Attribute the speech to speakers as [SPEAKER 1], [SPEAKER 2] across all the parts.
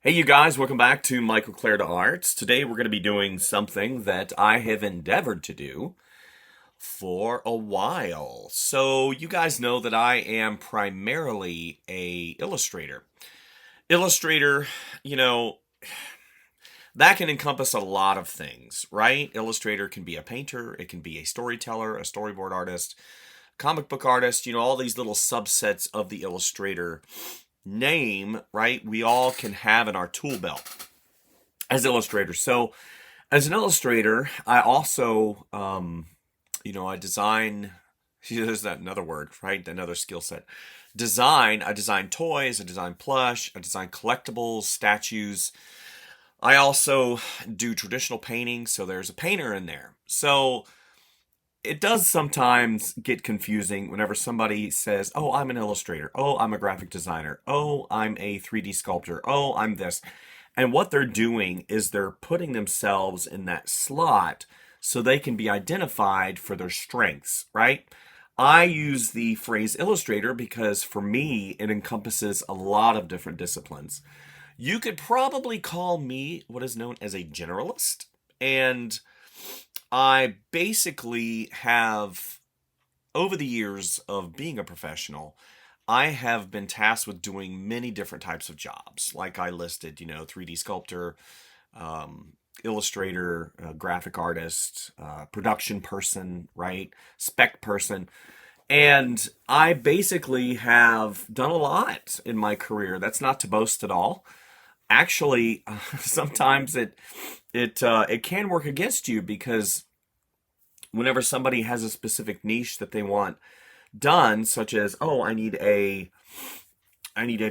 [SPEAKER 1] Hey you guys, welcome back to Michael Claire to Arts. Today we're going to be doing something that I have endeavored to do for a while. So you guys know that I am primarily a illustrator. Illustrator, you know, that can encompass a lot of things, right? Illustrator can be a painter, it can be a storyteller, a storyboard artist, comic book artist, all these little subsets of the illustrator name, right? We all can have in our tool belt as illustrators. So, as an illustrator, I also, I design. There's that another word, right? Another skill set. Design. I design toys. I design plush. I design collectibles, statues. I also do traditional painting. So there's a painter in there. So it does sometimes get confusing whenever somebody says, "Oh, I'm an illustrator. Oh, I'm a graphic designer. Oh, I'm a 3D sculptor. Oh, I'm this." And what they're doing is they're putting themselves in that slot so they can be identified for their strengths, right? I use the phrase illustrator because for me, it encompasses a lot of different disciplines. You could probably call me what is known as a generalist. And I basically have, over the years of being a professional, I have been tasked with doing many different types of jobs. Like I listed, 3D sculptor, illustrator, graphic artist, production person, right? Spec person. And I basically have done a lot in my career. That's not to boast at all. Actually, sometimes it can work against you because whenever somebody has a specific niche that they want done, such as, oh, I need a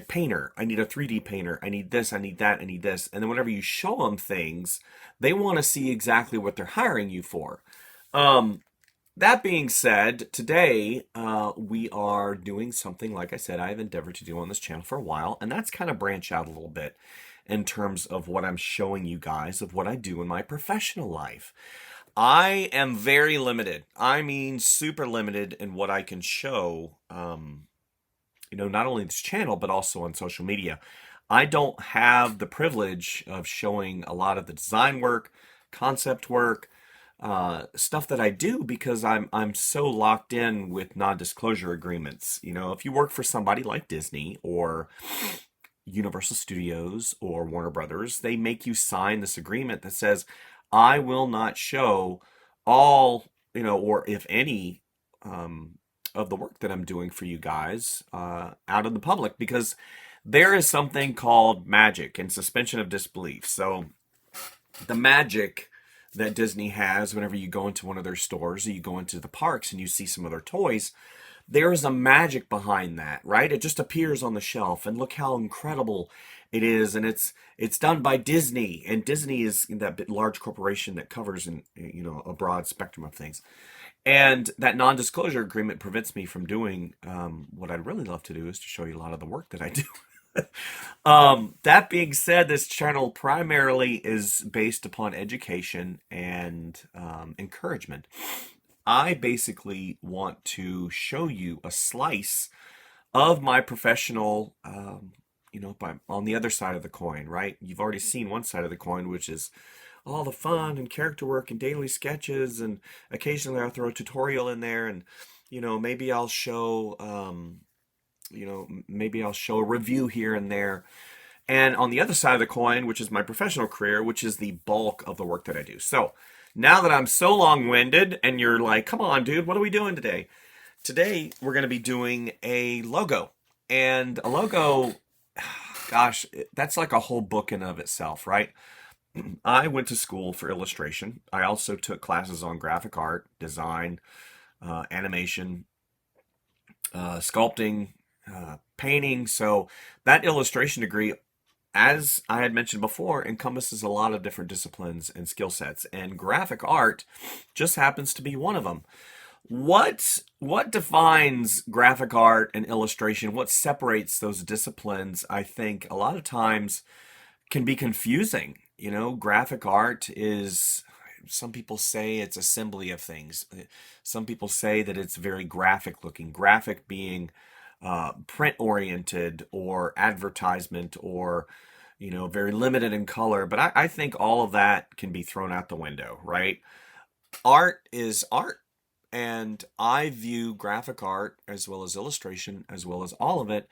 [SPEAKER 1] painter, I need a 3D painter, I need this, I need that, I need this. And then whenever you show them things, they want to see exactly what they're hiring you for. Um, that being said, today we are doing something, like I said, I've endeavored to do on this channel for a while, and that's kind of branch out a little bit in terms of what I'm showing you guys of what I do in my professional life. I am very limited. I mean, super limited in what I can show, not only this channel, but also on social media. I don't have the privilege of showing a lot of the design work, concept work, stuff that I do because I'm so locked in with non-disclosure agreements. If you work for somebody like Disney or Universal Studios or Warner Brothers, they make you sign this agreement that says, I will not show all, or if any, of the work that I'm doing for you guys out in the public because there is something called magic and suspension of disbelief. So the magic that Disney has whenever you go into one of their stores or you go into the parks and you see some of their toys, there is a magic behind that, right? It just appears on the shelf and look how incredible it is, and it's done by Disney, and Disney is that large corporation that covers a broad spectrum of things. And that non-disclosure agreement prevents me from doing what I'd really love to do is to show you a lot of the work that I do. That being said, this channel primarily is based upon education and encouragement. I basically want to show you a slice of my professional, on the other side of the coin, right? You've already seen one side of the coin, which is all the fun and character work and daily sketches, and occasionally I'll throw a tutorial in there, and maybe I'll show, maybe I'll show a review here and there. And on the other side of the coin, which is my professional career, which is the bulk of the work that I do. So now that I'm so long-winded and you're like, come on, dude, what are we doing today? Today, we're going to be doing a logo. And a logo, gosh, that's like a whole book in of itself, right? I went to school for illustration. I also took classes on graphic art, design, animation, sculpting, painting. So that illustration degree, as I had mentioned before, encompasses a lot of different disciplines and skill sets, and graphic art just happens to be one of them. What defines graphic art and illustration? What separates those disciplines? I think a lot of times can be confusing. Graphic art is, some people say it's assembly of things. Some people say that it's very graphic looking. Graphic being print oriented or advertisement or very limited in color. But I think all of that can be thrown out the window, right? Art is art. And I view graphic art as well as illustration, as well as all of it,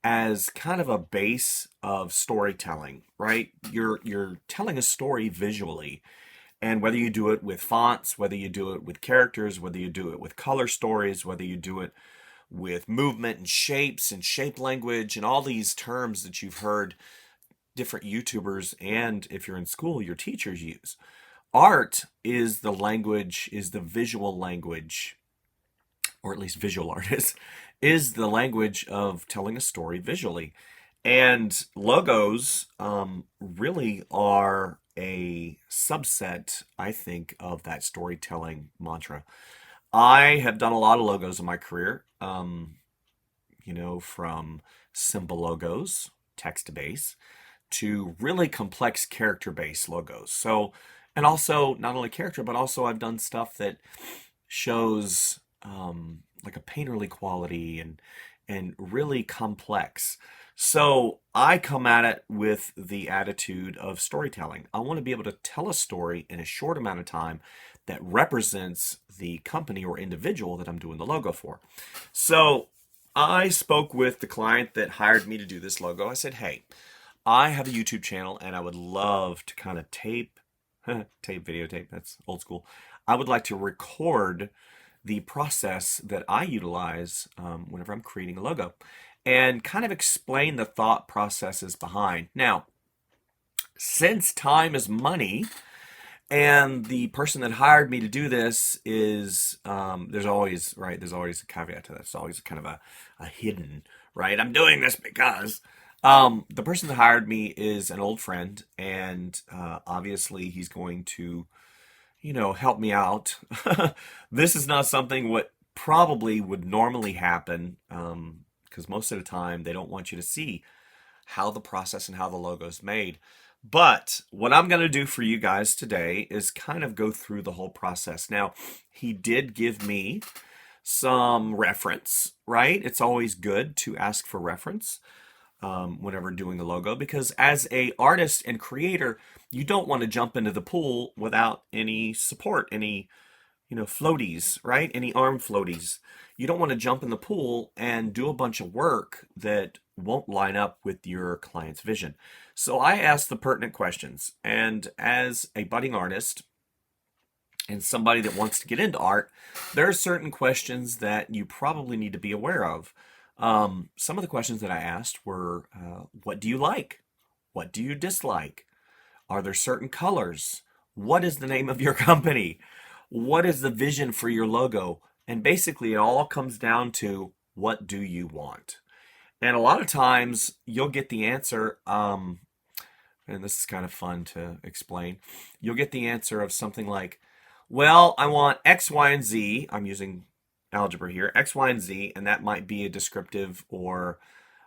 [SPEAKER 1] as kind of a base of storytelling, right? You're telling a story visually. And whether you do it with fonts, whether you do it with characters, whether you do it with color stories, whether you do it with movement and shapes and shape language and all these terms that you've heard different YouTubers and if you're in school, your teachers use. Art is the language, is the visual language, or at least visual art is the language of telling a story visually. And logos really are a subset, I think, of that storytelling mantra. I have done a lot of logos in my career, from simple logos, text-based, to really complex character-based logos. So, and also not only character, but also I've done stuff that shows like a painterly quality and really complex. So I come at it with the attitude of storytelling. I want to be able to tell a story in a short amount of time that represents the company or individual that I'm doing the logo for. So I spoke with the client that hired me to do this logo. I said, hey, I have a YouTube channel and I would love to kind of videotape, that's old school. I would like to record the process that I utilize whenever I'm creating a logo and kind of explain the thought processes behind. Now, since time is money, and the person that hired me to do this is, there's always a caveat to that. It's always kind of a hidden, right? I'm doing this because the person that hired me is an old friend, and obviously he's going to help me out. This is not something what probably would normally happen because most of the time they don't want you to see how the process and how the logo is made. But what I'm going to do for you guys today is kind of go through the whole process. Now, he did give me some reference, right? It's always good to ask for reference whenever doing the logo, because as a artist and creator, you don't want to jump into the pool without any support, any floaties, right? Any arm floaties. You don't want to jump in the pool and do a bunch of work that won't line up with your client's vision. So I asked the pertinent questions, and as a budding artist and somebody that wants to get into art, there are certain questions that you probably need to be aware of. Some of the questions that I asked were, what do you like? What do you dislike? Are there certain colors? What is the name of your company? What is the vision for your logo? And basically it all comes down to, what do you want? And a lot of times you'll get the answer, and this is kind of fun to explain. You'll get the answer of something like, well, I want X, Y, and Z. I'm using algebra here, X, Y, and Z, and that might be a descriptive, or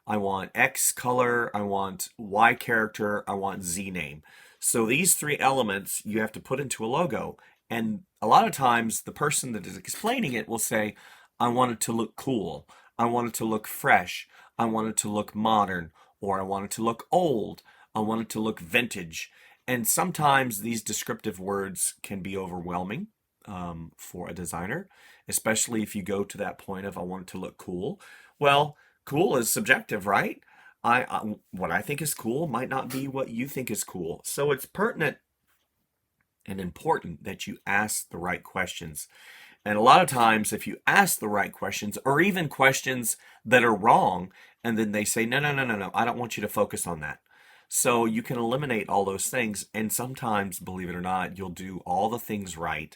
[SPEAKER 1] I want X color, I want Y character, I want Z name. So these three elements you have to put into a logo. And a lot of times the person that is explaining it will say, I want it to look cool. I want it to look fresh. I want it to look modern, or I want it to look old. I want it to look vintage. And sometimes these descriptive words can be overwhelming for a designer, especially if you go to that point of, I want it to look cool. Well, cool is subjective, right? What I think is cool might not be what you think is cool. So it's pertinent and important that you ask the right questions. And a lot of times, if you ask the right questions, or even questions that are wrong, and then they say, no, no, no, no, no, I don't want you to focus on that. So you can eliminate all those things. And sometimes, believe it or not, you'll do all the things right,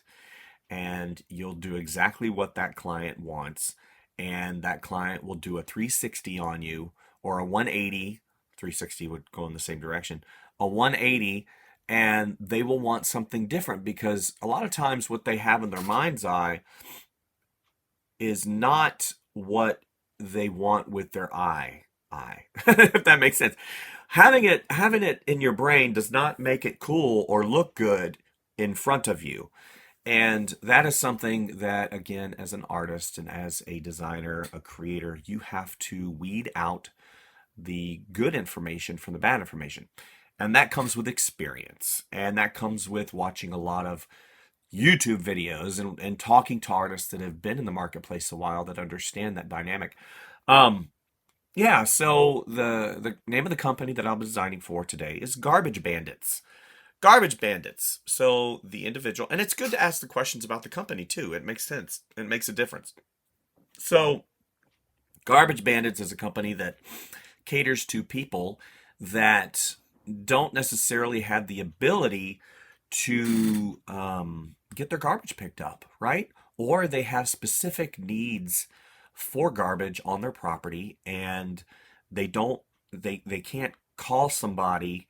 [SPEAKER 1] and you'll do exactly what that client wants. And that client will do a 360 on you, or a 180. 360 would go in the same direction. A 180, and they will want something different, because a lot of times what they have in their mind's eye is not what they want with their eye, if that makes sense. Having it in your brain does not make it cool or look good in front of you. And that is something that, again, as an artist and as a designer, a creator, you have to weed out the good information from the bad information. And that comes with experience. And that comes with watching a lot of YouTube videos and talking to artists that have been in the marketplace a while that understand that dynamic. Um, yeah, so the name of the company that I'm designing for today is Garbage Bandits. Garbage Bandits. So the individual, and it's good to ask the questions about the company too. It makes sense. It makes a difference. So Garbage Bandits is a company that caters to people that don't necessarily have the ability to get their garbage picked up, right? Or they have specific needs for garbage on their property, and they don't they can't call somebody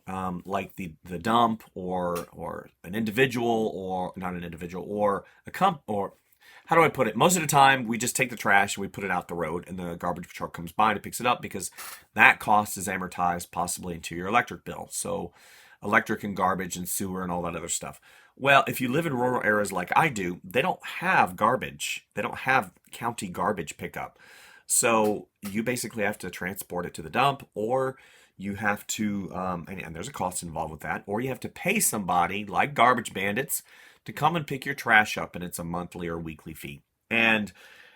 [SPEAKER 1] like the dump or an individual, or not an individual, or a comp, or how do I put it? Most of the time, we just take the trash and we put it out the road, and the garbage truck comes by and picks it up because that cost is amortized possibly into your electric bill. So, electric and garbage and sewer and all that other stuff. Well, if you live in rural areas like I do, they don't have garbage. They don't have county garbage pickup. So, you basically have to transport it to the dump, or you have to, and there's a cost involved with that, or you have to pay somebody like Garbage Bandits to come and pick your trash up, and it's a monthly or weekly fee. And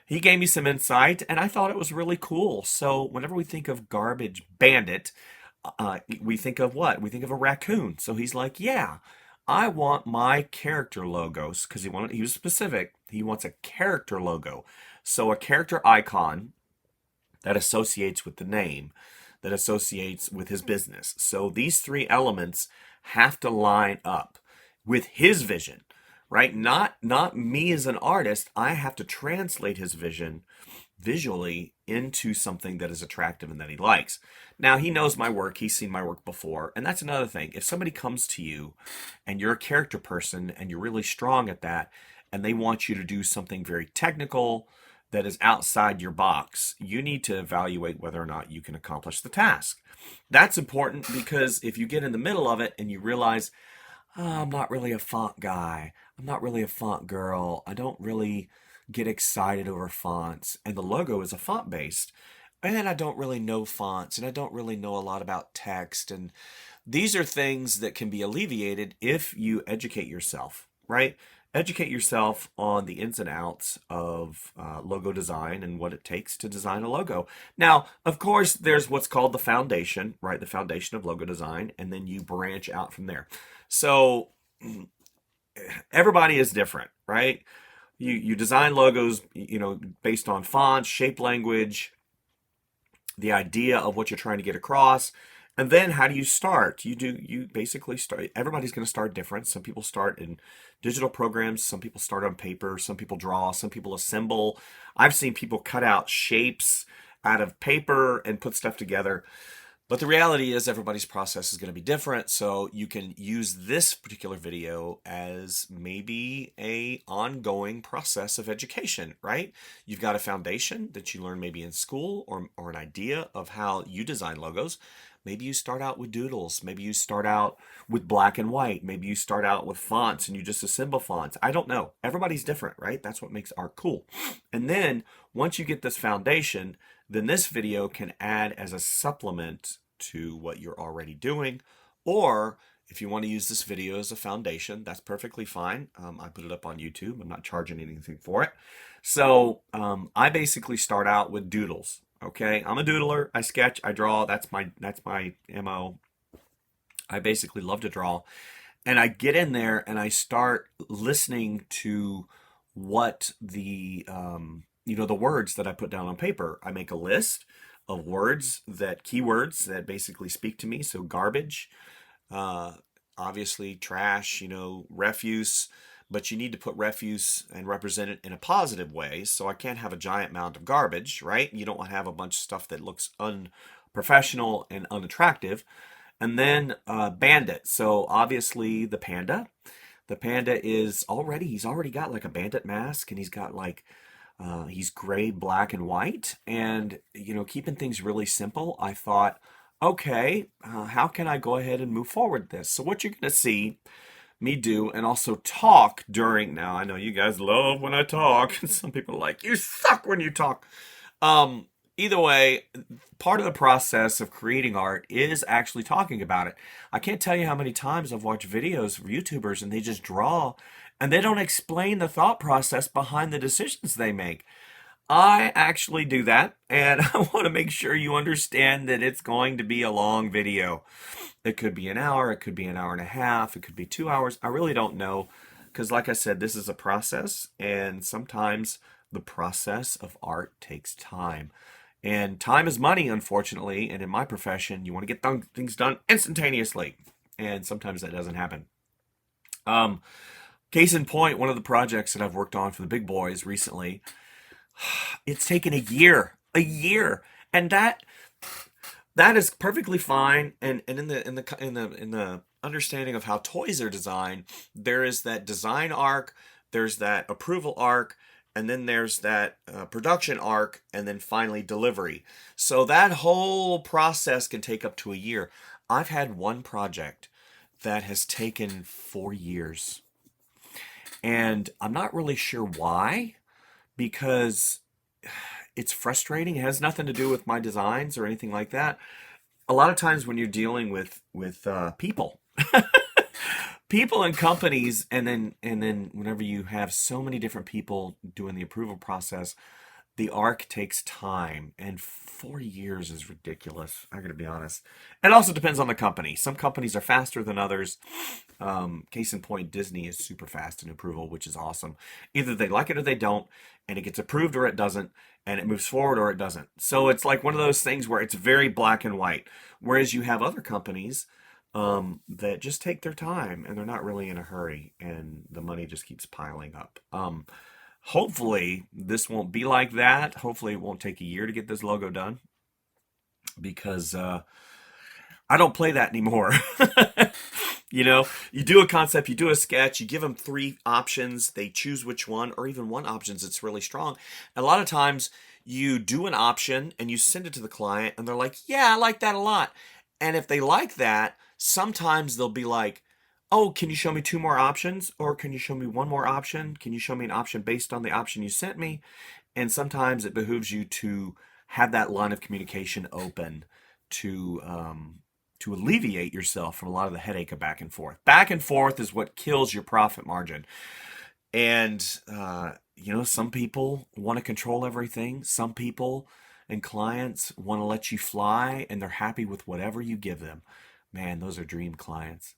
[SPEAKER 1] he gave me some insight, and I thought it was really cool. So whenever we think of Garbage Bandit, we think of what? We think of a raccoon. So he's like, yeah, I want my character logos, because he was specific. He wants a character logo. So a character icon that associates with the name, that associates with his business. So these three elements have to line up with his vision, right? Not me as an artist. I have to translate his vision visually into something that is attractive and that he likes. Now, he knows my work. He's seen my work before. And that's another thing. If somebody comes to you and you're a character person and you're really strong at that, and they want you to do something very technical that is outside your box, you need to evaluate whether or not you can accomplish the task. That's important, because if you get in the middle of it and you realize, oh, I'm not really a font guy, I'm not really a font girl, I don't really get excited over fonts, and the logo is a font based, and I don't really know fonts, and I don't really know a lot about text, and these are things that can be alleviated if you educate yourself, right? Educate yourself on the ins and outs of logo design and what it takes to design a logo. Now, of course, there's what's called the foundation, right? The foundation of logo design, and then you branch out from there. So everybody is different, right? You design logos, based on fonts, shape language, the idea of what you're trying to get across. And then how do you start? You basically start, everybody's going to start different. Some people start in digital programs, some people start on paper, some people draw, some people assemble. I've seen people cut out shapes out of paper and put stuff together. But the reality is everybody's process is going to be different, so you can use this particular video as maybe a ongoing process of education, right? You've got a foundation that you learn maybe in school, or an idea of how you design logos. Maybe you start out with doodles. Maybe you start out with black and white. Maybe you start out with fonts and you just assemble fonts. I don't know. Everybody's different, right? That's what makes art cool. And then once you get this foundation, then this video can add as a supplement to what you're already doing. Or if you want to use this video as a foundation, that's perfectly fine. I put it up on YouTube. I'm not charging anything for it. So I basically start out with doodles. Okay, I'm a doodler. I sketch, I draw. That's my MO. I basically love to draw. And I get in there and I start listening to what the the words that I put down on paper. I make a list of words, keywords that basically speak to me. So garbage, obviously trash, refuse, but you need to put refuse and represent it in a positive way. So I can't have a giant mound of garbage, right? You don't want to have a bunch of stuff that looks unprofessional and unattractive. And then bandit. So obviously the panda. The panda he's already got like a bandit mask, and he's got like, he's gray, black, and white. And, keeping things really simple, I thought, okay, how can I go ahead and move forward this? So what you're going to see me do, and also talk during, I know you guys love when I talk. Some people are like, you suck when you talk. either way, part of the process of creating art is actually talking about it. I can't tell you how many times I've watched videos of YouTubers and they just draw and they don't explain the thought process behind the decisions they make. I actually do that, and I want to make sure you understand that it's going to be a long video. It could be an hour, it could be an hour and a half, it could be 2 hours. I really don't know, because like I said, this is a process, and sometimes the process of art takes time. And time is money, unfortunately, and in my profession, you want to get things done instantaneously, and sometimes that doesn't happen. Um, Case in point, one of the projects that I've worked on for the big boys recently, it's taken a year, and that is perfectly fine. And in the understanding of how toys are designed, there is that design arc, there's that approval arc, and then there's that production arc, and then finally delivery. So that whole process can take up to a year. I've had one project that has taken 4 years, and I'm not really sure why, because it's frustrating. It has nothing to do with my designs or anything like that. A lot of times when you're dealing with people, people and companies, and then whenever you have so many different people doing the approval process, the arc takes time, and 4 years is ridiculous. I gotta be honest. It also depends on the company. Some companies are faster than others. Case in point, Disney is super fast in approval, which is awesome. Either they like it or they don't, and it gets approved or it doesn't, and it moves forward or it doesn't. So it's like one of those things where it's very black and white. Whereas you have other companies that just take their time and they're not really in a hurry, and the money just keeps piling up. Hopefully, this won't be like that. Hopefully, it won't take a year to get this logo done, because I don't play that anymore. You know, you do a concept, you do a sketch, you give them three options, they choose which one, or even one option that's really strong. And a lot of times, you do an option and you send it to the client, and they're like, "Yeah, I like that a lot." And if they like that, sometimes they'll be like, "Oh, can you show me two more options? Or can you show me one more option? Can you show me an option based on the option you sent me?" And sometimes it behooves you to have that line of communication open to alleviate yourself from a lot of the headache of back and forth. Back and forth is what kills your profit margin. And some people want to control everything. Some people and clients want to let you fly, and they're happy with whatever you give them. Man, those are dream clients.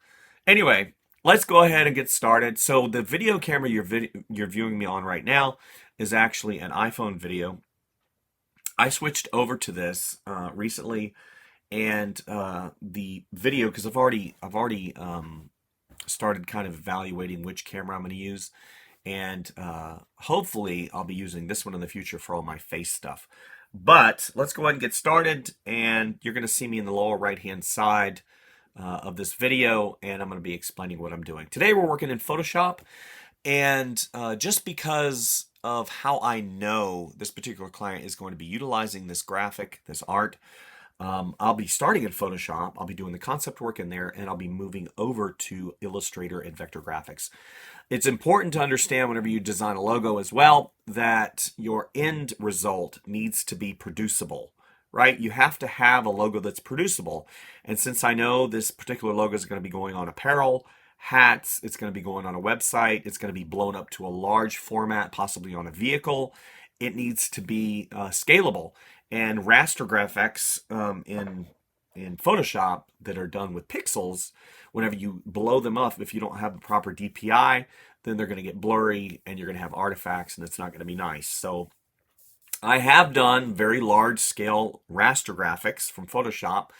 [SPEAKER 1] Anyway, let's go ahead and get started. So the video camera you're viewing me on right now is actually an iPhone video. I switched over to this recently, and the video, because I've already started kind of evaluating which camera I'm going to use, and hopefully I'll be using this one in the future for all my face stuff. But let's go ahead and get started, and you're going to see me in the lower right hand side of this video, and I'm going to be explaining what I'm doing. Today we're working in Photoshop, and just because of how I know this particular client is going to be utilizing this graphic, this art, I'll be starting in Photoshop. I'll be doing the concept work in there, and I'll be moving over to Illustrator and vector graphics. It's important to understand whenever you design a logo as well that your end result needs to be producible, right? You have to have a logo that's producible. And since I know this particular logo is going to be going on apparel, hats, it's going to be going on a website, it's going to be blown up to a large format, possibly on a vehicle, it needs to be scalable. And raster graphics in Photoshop that are done with pixels, whenever you blow them up, if you don't have the proper DPI, then they're going to get blurry and you're going to have artifacts, and it's not going to be nice. So I have done very large scale raster graphics from Photoshop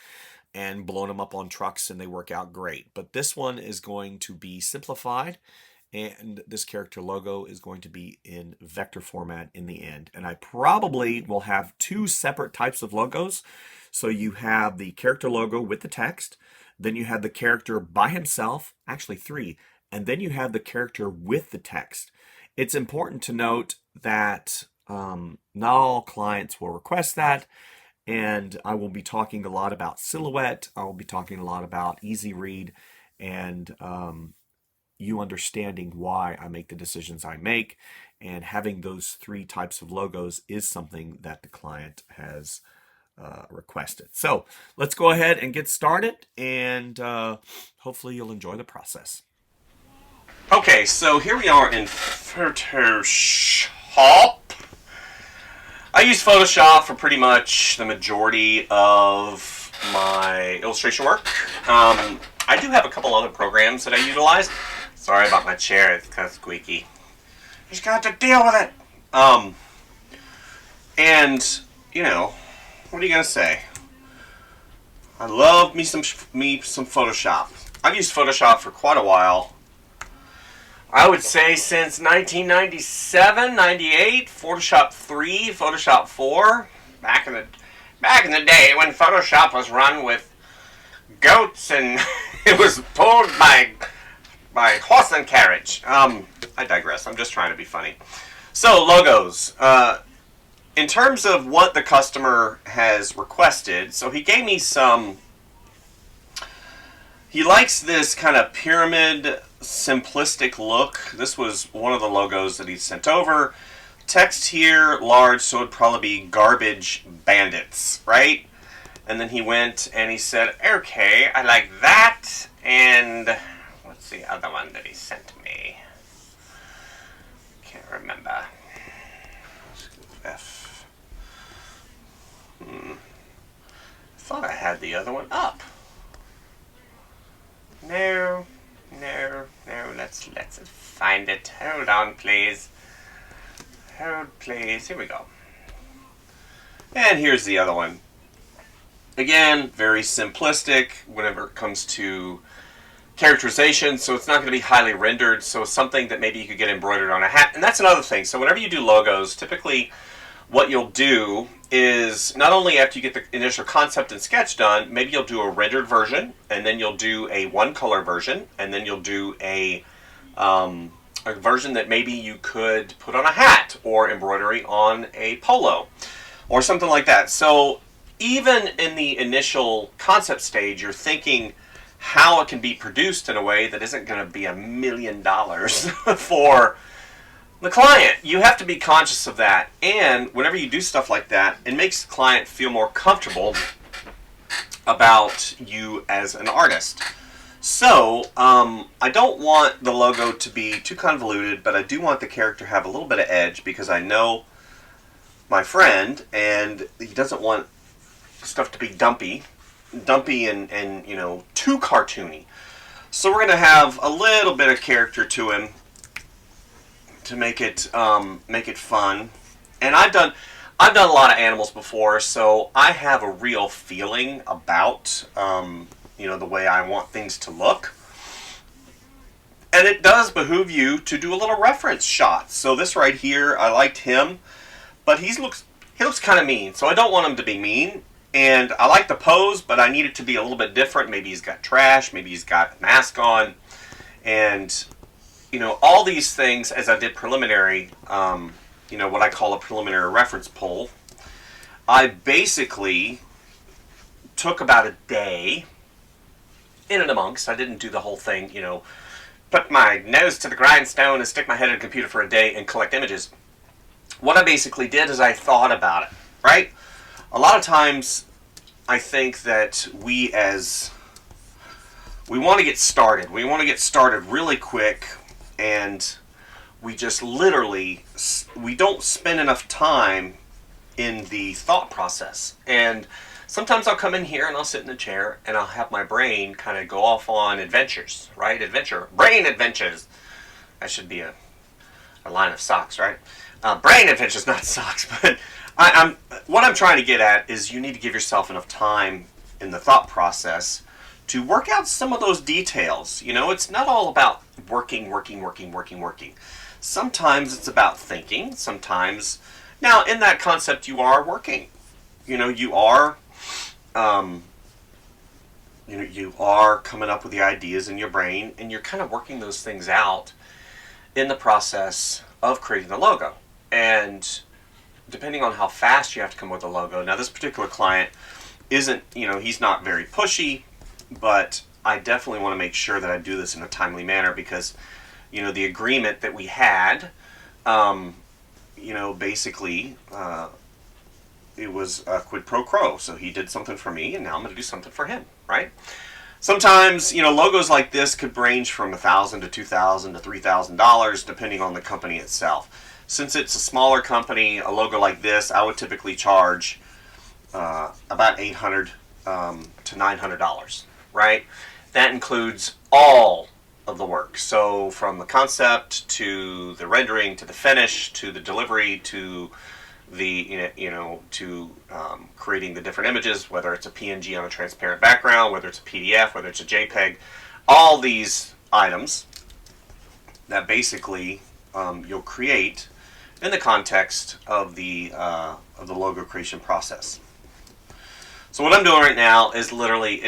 [SPEAKER 1] and blown them up on trucks, and they work out great. But this one is going to be simplified, and this character logo is going to be in vector format in the end. And I probably will have two separate types of logos. So you have the character logo with the text, then you have the character by himself, actually three, and then you have the character with the text. It's important to note that not all clients will request that, and I will be talking a lot about silhouette. I will be talking a lot about easy read, and you understanding why I make the decisions I make. And having those 3 types of logos is something that the client has requested. So let's go ahead and get started, and hopefully you'll enjoy the process. Okay, so here we are in Photoshop. I use Photoshop for pretty much the majority of my illustration work. I do have a couple other programs that I utilize. Sorry about my chair, it's kind of squeaky. Just got to deal with it. And, you know, what are you going to say? I love me some Photoshop. I've used Photoshop for quite a while. I would say since 1997, 98, Photoshop 3, Photoshop 4, back in the day when Photoshop was run with goats and it was pulled by horse and carriage. I digress. I'm just trying to be funny. So logos. In terms of what the customer has requested, so he gave me some. He likes this kind of pyramid, simplistic look. This was one of the logos that he sent over. Text here, large, so it'd probably be garbage bandits, right? And then he went and he said, okay, I like that. And what's the other one that he sent me? Can't remember. F. I thought I had the other one up. No, let's find it. Hold on, please. Hold, please. Here we go. And here's the other one. Again, very simplistic whenever it comes to characterization, so it's not going to be highly rendered, so something that maybe you could get embroidered on a hat. And that's another thing. So whenever you do logos, typically what you'll do is not only after you get the initial concept and sketch done, maybe you'll do a rendered version, and then you'll do a one-color version, and then you'll do a version that maybe you could put on a hat or embroidery on a polo or something like that. So even in the initial concept stage, you're thinking how it can be produced in a way that isn't going to be $1 million for the client. You have to be conscious of that, and whenever you do stuff like that, it makes the client feel more comfortable about you as an artist. So I don't want the logo to be too convoluted, but I do want the character to have a little bit of edge, because I know my friend, and he doesn't want stuff to be dumpy and you know, too cartoony. So we're going to have a little bit of character to him to make it fun. And I've done a lot of animals before, so I have a real feeling about you know, the way I want things to look. And it does behoove you to do a little reference shot. So this right here, I liked him, but he looks kind of mean, so I don't want him to be mean. And I like the pose, but I need it to be a little bit different. Maybe he's got trash, maybe he's got a mask on, and you know, all these things, as I did preliminary, you know, what I call a preliminary reference poll, I basically took about a day in and amongst. I didn't do the whole thing, you know, put my nose to the grindstone and stick my head in a computer for a day and collect images. What I basically did is I thought about it, right? A lot of times I think that we want to get started. We want to get started really quick, and we just literally, we don't spend enough time in the thought process. And sometimes I'll come in here and I'll sit in the chair and I'll have my brain kind of go off on adventures, right? Brain adventures. That should be a line of socks, right? Brain adventures, not socks. But what I'm trying to get at is you need to give yourself enough time in the thought process to work out some of those details. You know, it's not all about working. Sometimes it's about thinking. Sometimes, now in that concept you are working. You know, you are coming up with the ideas in your brain, and you're kind of working those things out in the process of creating the logo. And depending on how fast you have to come with a logo. Now this particular client isn't, you know, he's not very pushy, but I definitely want to make sure that I do this in a timely manner, because, you know, the agreement that we had you know, basically, it was a quid pro quo. So he did something for me, and now I'm going to do something for him, right? Sometimes, you know, logos like this could range from $1,000 to $2,000 to $3,000, depending on the company itself. Since it's a smaller company, a logo like this, I would typically charge about $800 to $900, right? That includes all of the work. So from the concept to the rendering to the finish to the delivery to the creating the different images, whether it's a PNG on a transparent background, whether it's a PDF, whether it's a JPEG, all these items that basically you'll create in the context of the logo creation process. So what I'm doing right now is literally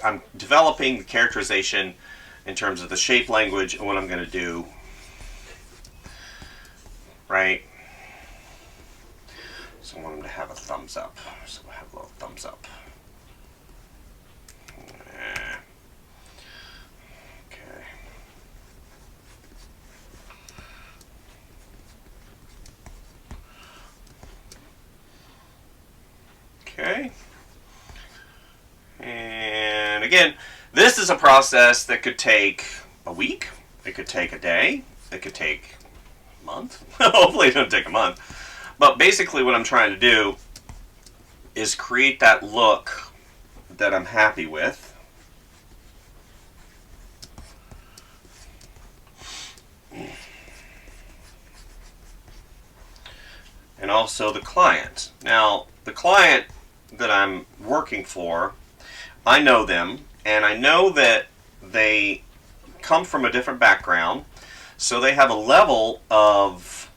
[SPEAKER 1] I'm developing the characterization in terms of the shape language and what I'm going to do, right? So I want them to have a thumbs up. So we'll have a little thumbs up. Okay. Okay. And again, this is a process that could take a week. It could take a day. It could take a month. Hopefully it doesn't take a month. But basically what I'm trying to do is create that look that I'm happy with. And also the client. Now, the client that I'm working for, I know them, and I know that they come from a different background, so they have a level of,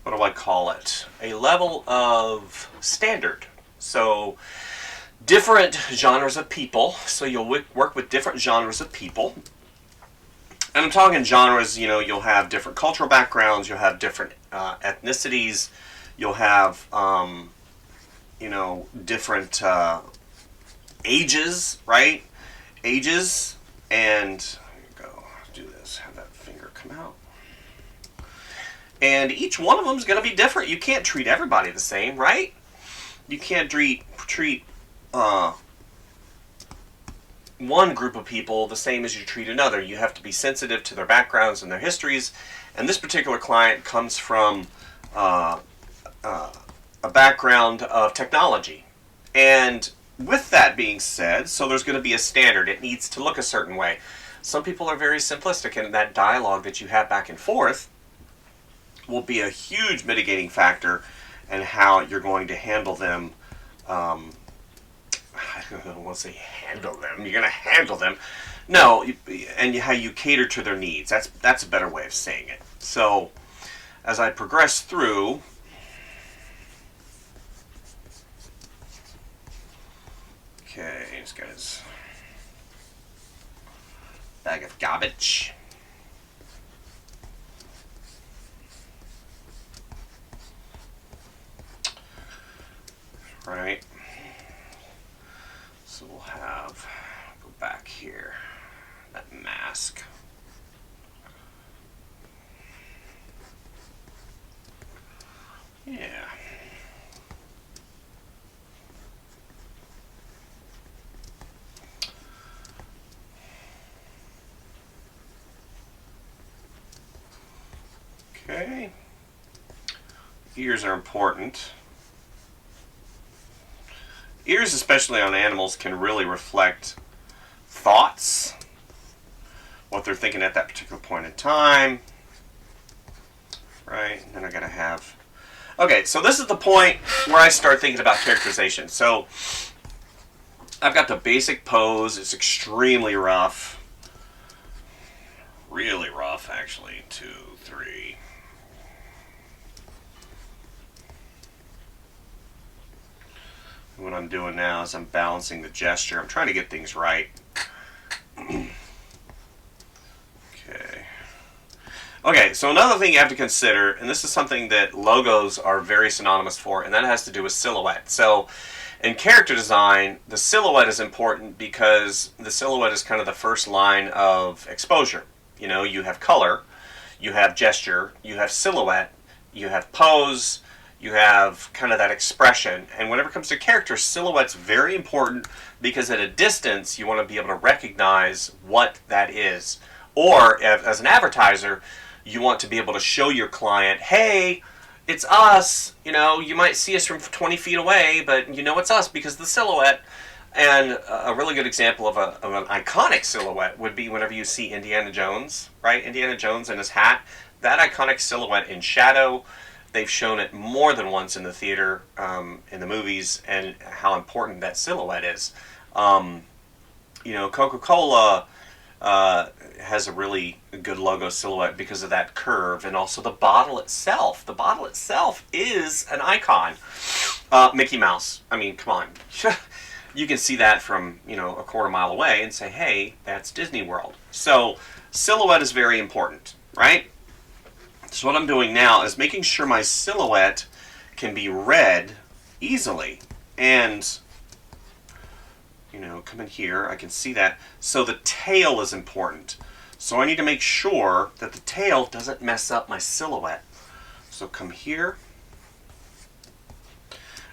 [SPEAKER 1] what do I call it? A level of standard. So different genres of people, so you'll work with different genres of people. And I'm talking genres, you know, you'll have different cultural backgrounds, you'll have different ethnicities, you'll have, you know, different ages, right? Ages, and here we go, do this, have that finger come out. And each one of them is going to be different. You can't treat everybody the same, right? You can't treat one group of people the same as you treat another. You have to be sensitive to their backgrounds and their histories. And this particular client comes from a background of technology. And with that being said, so there's going to be a standard. It needs to look a certain way. Some people are very simplistic, and that dialogue that you have back and forth will be a huge mitigating factor in how you're going to handle them. I don't want to say handle them. You're going to handle them. No, and how you cater to their needs. That's a better way of saying it. So as I progress through, okay, this guy's bag of garbage. Right. So we'll have, go back here, that mask. Yeah. Okay. Ears are important. Ears, especially on animals, can really reflect thoughts, what they're thinking at that particular point in time. Right? And then I gotta have... Okay, so this is the point where I start thinking about characterization. So I've got the basic pose. It's extremely rough. Really rough, actually. 2, 3... What I'm doing now is I'm balancing the gesture. I'm trying to get things right. Okay. Okay, so another thing you have to consider, and this is something that logos are very synonymous for, and that has to do with silhouette. So in character design, the silhouette is important because the silhouette is kind of the first line of exposure. You know, you have color, You have gesture, you have silhouette, you have pose, you have kind of that expression. And whenever it comes to character, silhouette's very important because at a distance, you want to be able to recognize what that is. Or as an advertiser, you want to be able to show your client, hey, it's us. You know, you might see us from 20 feet away, but you know it's us because of the silhouette. And a really good example of an iconic silhouette would be whenever you see Indiana Jones, right? Indiana Jones and his hat, that iconic silhouette in shadow. They've shown it more than once in the theater, in the movies, and how important that silhouette is. You know, Coca-Cola has a really good logo silhouette because of that curve, and also the bottle itself. The bottle itself is an icon. Mickey Mouse. I mean, come on. You can see that from, you know, a quarter mile away and say, hey, that's Disney World. So silhouette is very important, right? So what I'm doing now is making sure my silhouette can be read easily. And, you know, come in here, I can see that. So the tail is important. So I need to make sure that the tail doesn't mess up my silhouette. So come here.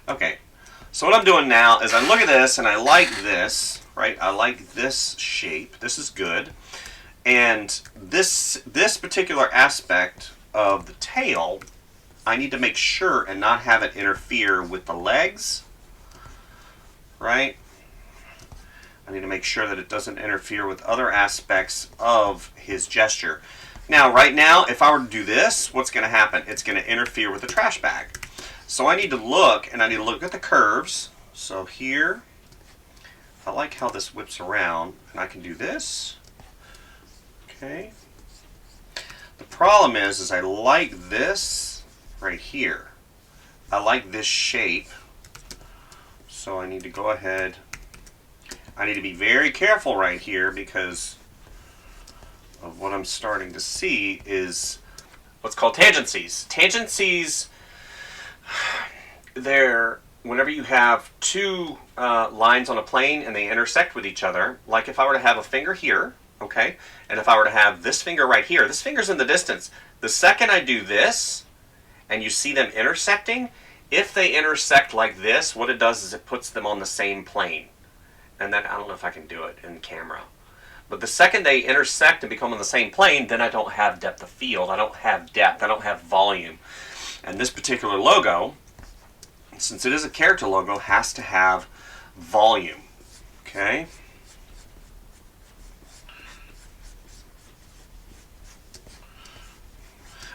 [SPEAKER 1] Okay, so what I'm doing now is I look at this and I like this, right? I like this shape. This is good. And this particular aspect of the tail, I need to make sure and not have it interfere with the legs, right? I need to make sure that it doesn't interfere with other aspects of his gesture. Now, right now, if I were to do this, what's going to happen? It's going to interfere with the trash bag. So I need to look, and I need to look at the curves. So here, I like how this whips around, and I can do this. Okay. The problem is I like this right here. I like this shape. So I need to go ahead. I need to be very careful right here because of what I'm starting to see is what's called tangencies. Tangencies, they're whenever you have two lines on a plane and they intersect with each other, like if I were to have a finger here, okay, and if I were to have this finger right here, this finger's in the distance. The second I do this, and you see them intersecting, if they intersect like this, what it does is it puts them on the same plane. And then, I don't know if I can do it in camera. But the second they intersect and become on the same plane, then I don't have depth of field. I don't have depth. I don't have volume. And this particular logo, since it is a character logo, has to have volume. Okay?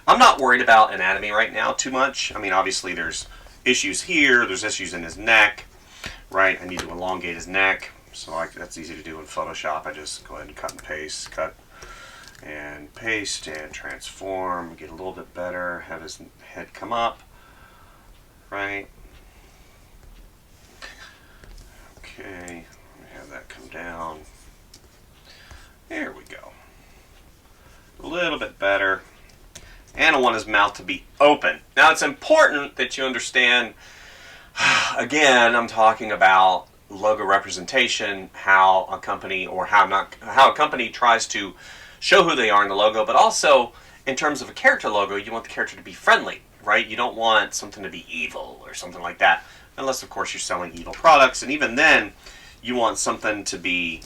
[SPEAKER 1] I'm not worried about anatomy right now too much. I mean, obviously there's issues here. There's issues in his neck, right? I need to elongate his neck. So that's easy to do in Photoshop. I just go ahead and cut and paste, cut and paste and transform, get a little bit better, have his head come up, right? Okay, let me have that come down. There we go. A little bit better. And I want his mouth to be open. Now it's important that you understand, again, I'm talking about logo representation, how a company or how a company tries to show who they are in the logo, but also in terms of a character logo, you want the character to be friendly, right? You don't want something to be evil or something like that, unless of course you're selling evil products, and even then you want something to be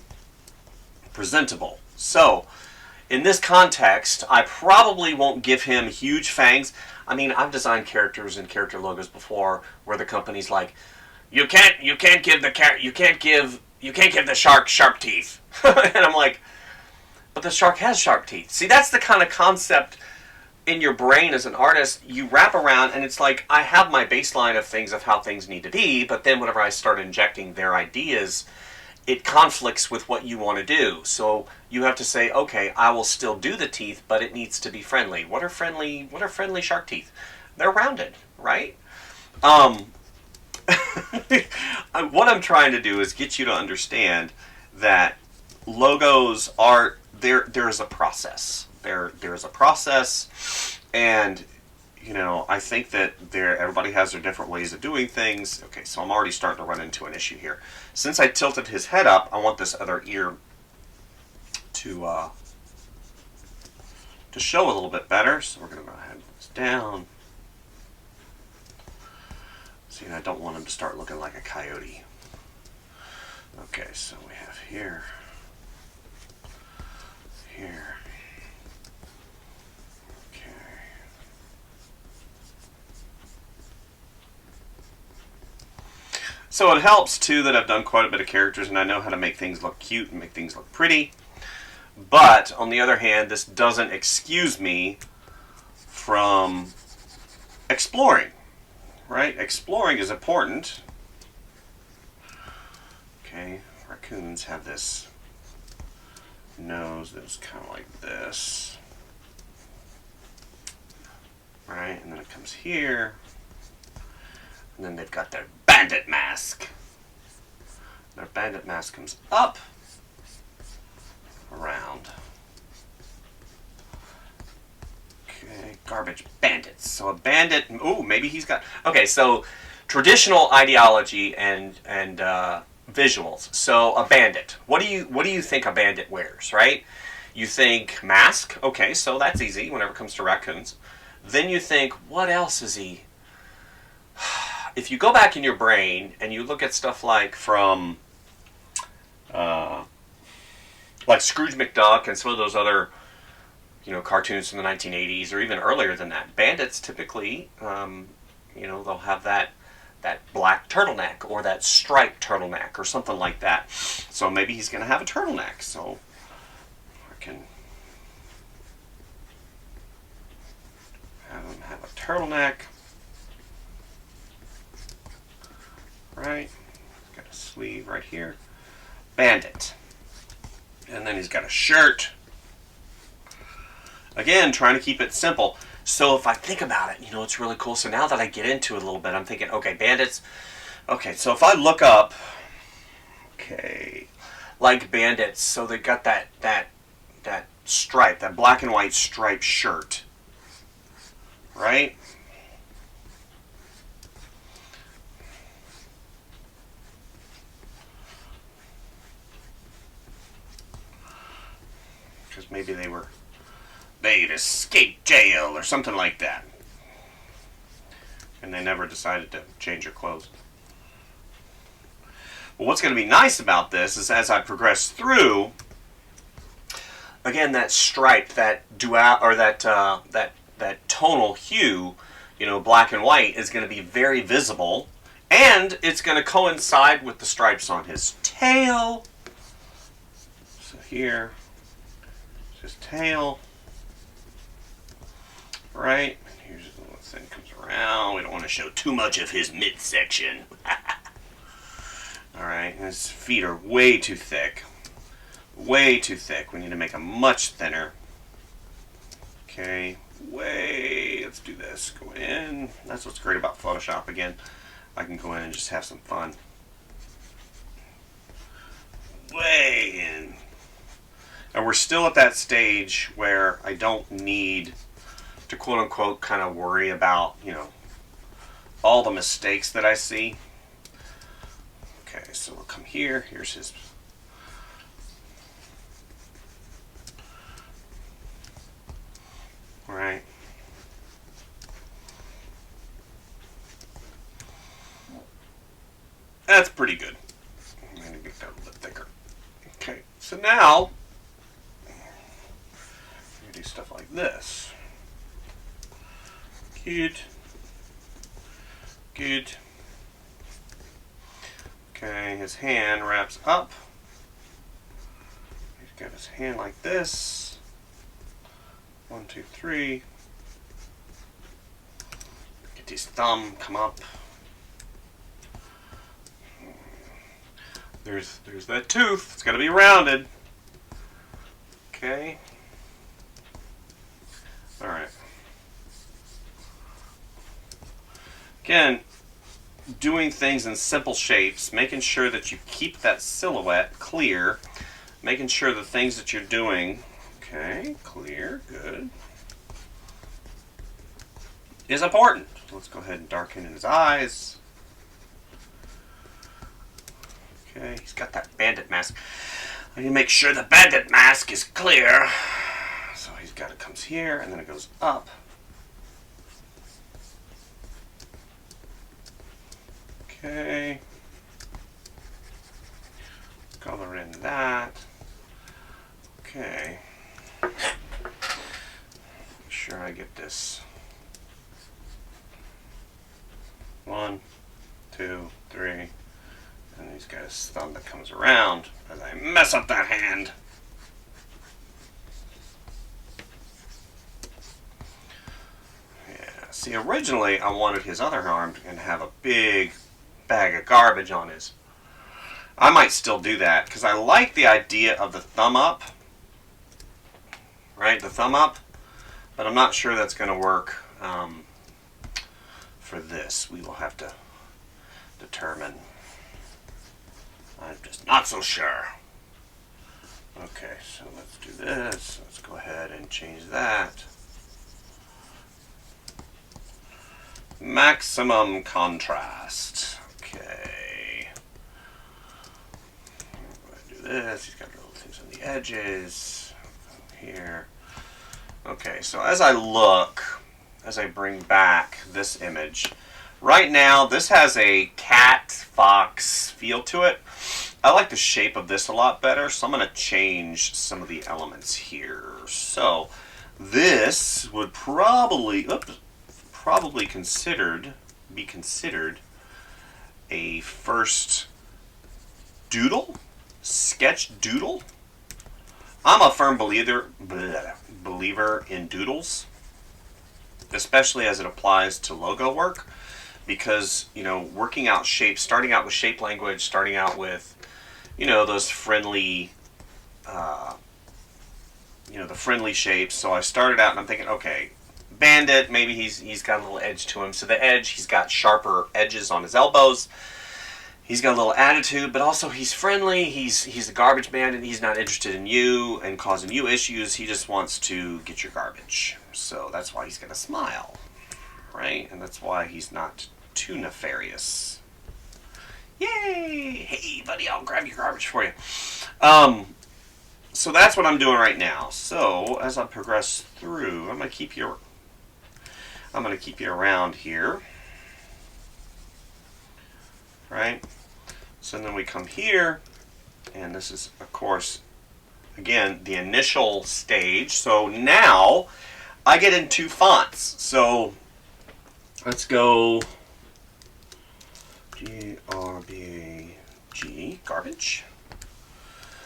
[SPEAKER 1] presentable. So in this context, I probably won't give him huge fangs. I mean, I've designed characters and character logos before where the company's like, you can't give the shark sharp teeth. And I'm like, but the shark has sharp teeth. See, that's the kind of concept in your brain as an artist you wrap around, and it's like I have my baseline of things of how things need to be, but then whenever I start injecting their ideas, it conflicts with what you want to do. So you have to say, okay, I will still do the teeth, but it needs to be friendly. What are friendly shark teeth? They're rounded, right? What I'm trying to do is get you to understand that logos are there's a process. There's a process, and you know, I think that everybody has their different ways of doing things. Okay, so I'm already starting to run into an issue here. Since I tilted his head up, I want this other ear to to show a little bit better. So we're going to go ahead and put this down. See, I don't want him to start looking like a coyote. Okay, so we have here, here. Okay. So it helps too that I've done quite a bit of characters and I know how to make things look cute and make things look pretty. But on the other hand, this doesn't excuse me from exploring, right? Exploring is important. Okay, raccoons have this nose that's kind of like this, right? And then it comes here, and then they've got their bandit mask. Their bandit mask comes up, around. Okay, garbage bandits. So a bandit, ooh, maybe he's got, okay, so traditional ideology and visuals. So a bandit. What do you think a bandit wears, right? You think mask. Okay, so that's easy whenever it comes to raccoons. Then you think, what else is he? If you go back in your brain and you look at stuff like from like Scrooge McDuck and some of those other, you know, cartoons from the 1980s or even earlier than that, bandits typically, you know, they'll have that black turtleneck or that striped turtleneck or something like that. So maybe he's going to have a turtleneck. So I can have him have a turtleneck. Right? Got a sleeve right here. Bandit. And then he's got a shirt. Again, trying to keep it simple. So if I think about it, you know, it's really cool. So now that I get into it a little bit, I'm thinking, okay, bandits. Okay, so if I look up, okay, like bandits, so they got that stripe, that black and white striped shirt, right? Because maybe they'd escaped jail or something like that. And they never decided to change their clothes. Well, what's going to be nice about this is as I progress through, again, that stripe, that dual, or that tonal hue, you know, black and white, is going to be very visible, and it's going to coincide with the stripes on his tail. So here, his tail, right? Here's the little thing comes around. We don't want to show too much of his midsection. All right, his feet are way too thick. Way too thick. We need to make them much thinner. Okay, let's do this. Go in. That's what's great about Photoshop. Again, I can go in and just have some fun. Way in. And we're still at that stage where I don't need to quote unquote kind of worry about, you know, all the mistakes that I see. Okay, so we'll come here. Here's his. All right. That's pretty good. I'm going to get that a little bit thicker. Okay, so now we do stuff like this. Good. Good. Okay, his hand wraps up. He's got his hand like this. 1, 2, 3. Get his thumb come up. There's that tooth. It's got to be rounded. Okay. All right. Again, doing things in simple shapes, making sure that you keep that silhouette clear, making sure the things that you're doing, okay, clear, good, is important. Let's go ahead and darken in his eyes. Okay, he's got that bandit mask. I need to make sure the bandit mask is clear. So he's got it comes here and then it goes up. Okay. Color in that. Okay. Make sure I get this. 1, 2, 3. And he's got his thumb that comes around as I mess up that hand. Yeah. See, originally I wanted his other arm to have a big bag of garbage on his. I might still do that because I like the idea of the thumb up. Right, the thumb up, but I'm not sure that's going to work for this. We will have to determine. I'm just not so sure. Okay, so let's do this. Let's go ahead and change that. Maximum contrast. Okay. I'm going to do this. He's got little things on the edges. Here. Okay, so as I look, as I bring back this image, right now this has a cat fox feel to it. I like the shape of this a lot better, so I'm going to change some of the elements here. So this would probably be considered a first sketch doodle. I'm a firm believer in doodles, especially as it applies to logo work, because, you know, working out shapes, starting out with shape language, starting out with, you know, those friendly, the friendly shapes. So I started out and I'm thinking, okay, bandit, maybe he's got a little edge to him. So the edge, he's got sharper edges on his elbows. He's got a little attitude, but also he's friendly. He's a garbage bandit. He's not interested in you and causing you issues. He just wants to get your garbage. So that's why he's going to smile, right? And that's why he's not too nefarious. Yay! Hey, buddy, I'll grab your garbage for you. So that's what I'm doing right now. So as I progress through, I'm going to keep you around here, right? So then we come here, and this is, of course, again, the initial stage. So now I get into fonts. So let's go G-R-B-A-G, garbage.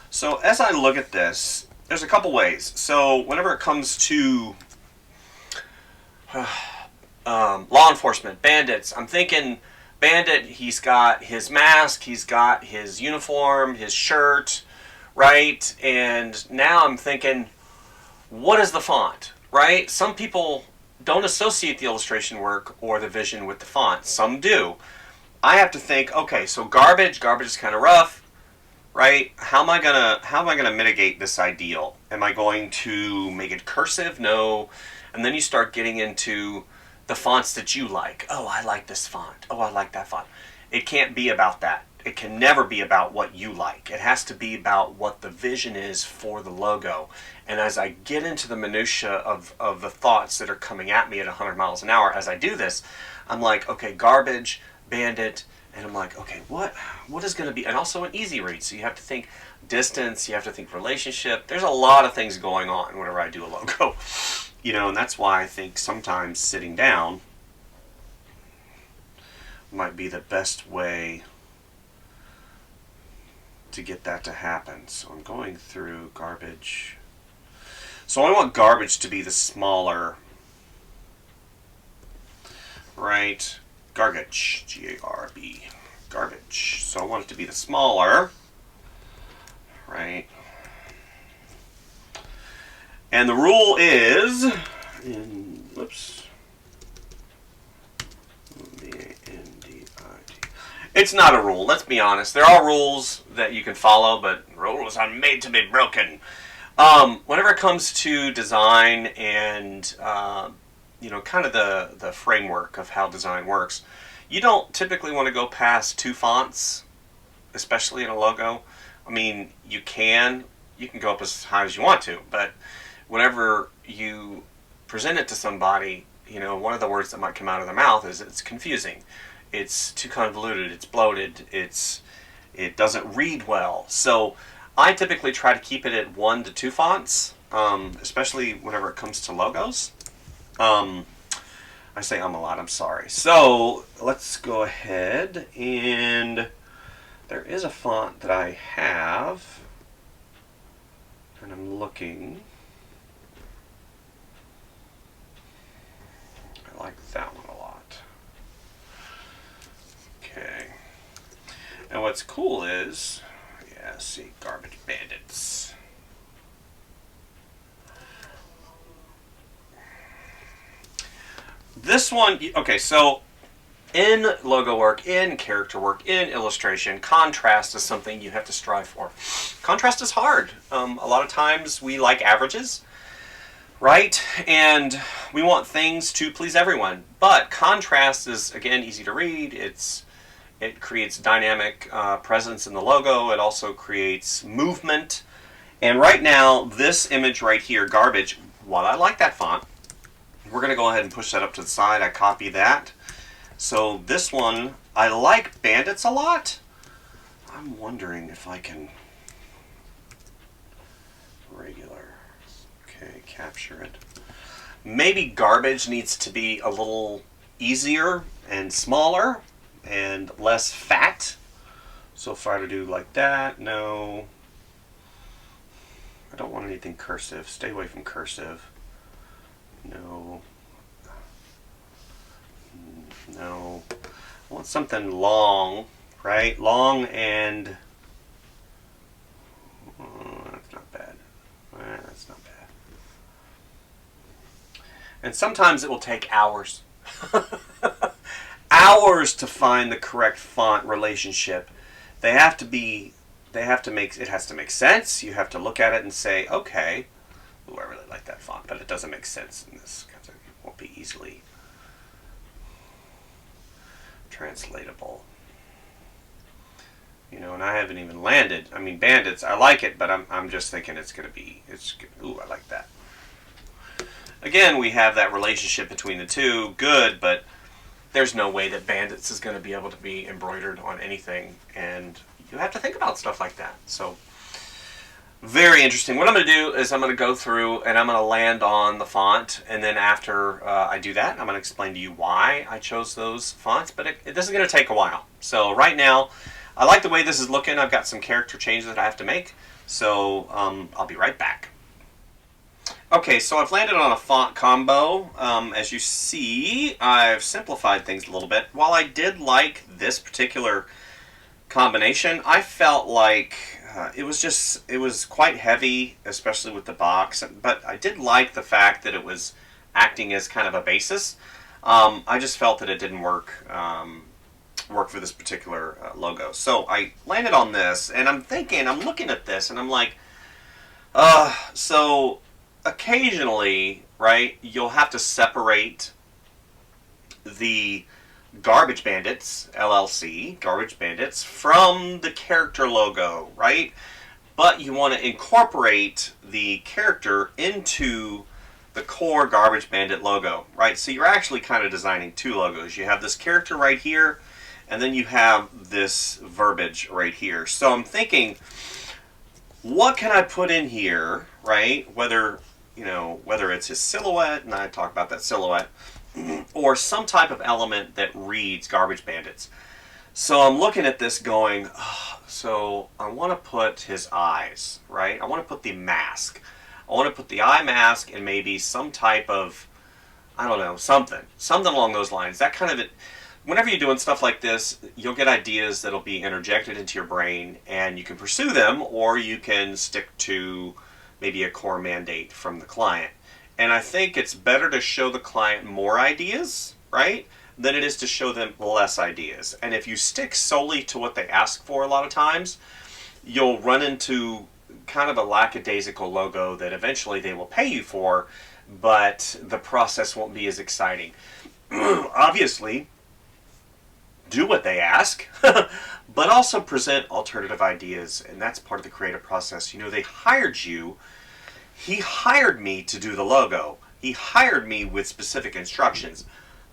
[SPEAKER 1] So as I look at this, there's a couple ways. So whenever it comes to law enforcement, bandits, I'm thinking bandit, he's got his mask, he's got his uniform, his shirt, right? And now I'm thinking, what is the font, right? Some people don't associate the illustration work or the vision with the font. Some do. I have to think, okay, so garbage is kind of rough, right? How am I gonna mitigate this ideal? Am I going to make it cursive? No. And then you start getting into the fonts that you like. Oh, I like this font. Oh, I like that font. It can't be about that. It can never be about what you like. It has to be about what the vision is for the logo. And as I get into the minutia of the thoughts that are coming at me at 100 miles an hour as I do this, I'm like, okay, garbage, bandit, and I'm like, okay, what is going to be, and also an easy read. So you have to think distance, you have to think relationship. There's a lot of things going on whenever I do a logo. You know, and that's why I think sometimes sitting down might be the best way to get that to happen. So I'm going through garbage. So I want garbage to be the smaller, right? Garbage, G-A-R-B, garbage. So I want it to be the smaller, right? And the rule is, whoops, B-A-N-D-I-T. It's not a rule, let's be honest. There are rules that you can follow, but rules are made to be broken. Whenever it comes to design and, you know, kind of the framework of how design works, you don't typically want to go past 2 fonts, especially in a logo. I mean, you can go up as high as you want to, but whenever you present it to somebody, one of the words that might come out of their mouth is it's confusing, it's too convoluted, it's bloated, it doesn't read well. So I typically try to keep it at 1 to 2 fonts, especially whenever it comes to logos. I say a lot, I'm sorry. So let's go ahead, and there is a font that I have, and I'm looking. I like that one a lot. Okay. And what's cool is, yeah, see, Garbage Bandits. This one, okay, so in logo work, in character work, in illustration, contrast is something you have to strive for. Contrast is hard. A lot of times we like averages, right? And we want things to please everyone. But contrast is, again, easy to read. It creates dynamic presence in the logo. It also creates movement. And right now, this image right here, Garbage, while I like that font, we're going to go ahead and push that up to the side. I copy that. So this one, I like Bandits a lot. I'm wondering if I can regular. Okay, capture it. Maybe Garbage needs to be a little easier and smaller and less fat. So if I were to do like that, no. I don't want anything cursive. Stay away from cursive. No. No. I want something long, right? Long and... that's not bad. That's not bad. And sometimes it will take hours. Hours to find the correct font relationship. It has to make sense. You have to look at it and say, okay, ooh, I really like that font, but it doesn't make sense in this. It won't be easily translatable. And I haven't even landed. I mean, Bandits, I like it, but I'm just thinking ooh, I like that. Again, we have that relationship between the two, good, but there's no way that Bandits is going to be able to be embroidered on anything, and you have to think about stuff like that. So, very interesting. What I'm going to do is I'm going to go through and I'm going to land on the font, and then after I do that, I'm going to explain to you why I chose those fonts, but this is going to take a while. So right now, I like the way this is looking. I've got some character changes that I have to make, so I'll be right back. Okay, so I've landed on a font combo. As you see, I've simplified things a little bit. While I did like this particular combination, I felt like it was quite heavy, especially with the box, but I did like the fact that it was acting as kind of a basis. I just felt that it didn't work for this particular logo. So I landed on this, and I'm looking at this, and I'm like, so occasionally, right, you'll have to separate the Garbage Bandits, LLC, Garbage Bandits, from the character logo, right? But you want to incorporate the character into the core Garbage Bandit logo, right? So you're actually kind of designing two logos. You have this character right here, and then you have this verbiage right here. So I'm thinking, what can I put in here, right? Whether it's his silhouette, and I talk about that silhouette, or some type of element that reads Garbage Bandits. So I'm looking at this going, so I want to put his eyes, right? I want to put the mask. I want to put the eye mask and maybe some type of, I don't know, something along those lines. That kind of it. Whenever you're doing stuff like this, you'll get ideas that'll be interjected into your brain, and you can pursue them, or you can stick to maybe a core mandate from the client. And I think it's better to show the client more ideas, right, than it is to show them less ideas. And if you stick solely to what they ask for a lot of times, you'll run into kind of a lackadaisical logo that eventually they will pay you for, but the process won't be as exciting. Obviously, do what they ask, but also present alternative ideas, and that's part of the creative process. They hired you. he hired me to do the logo. He hired me with specific instructions.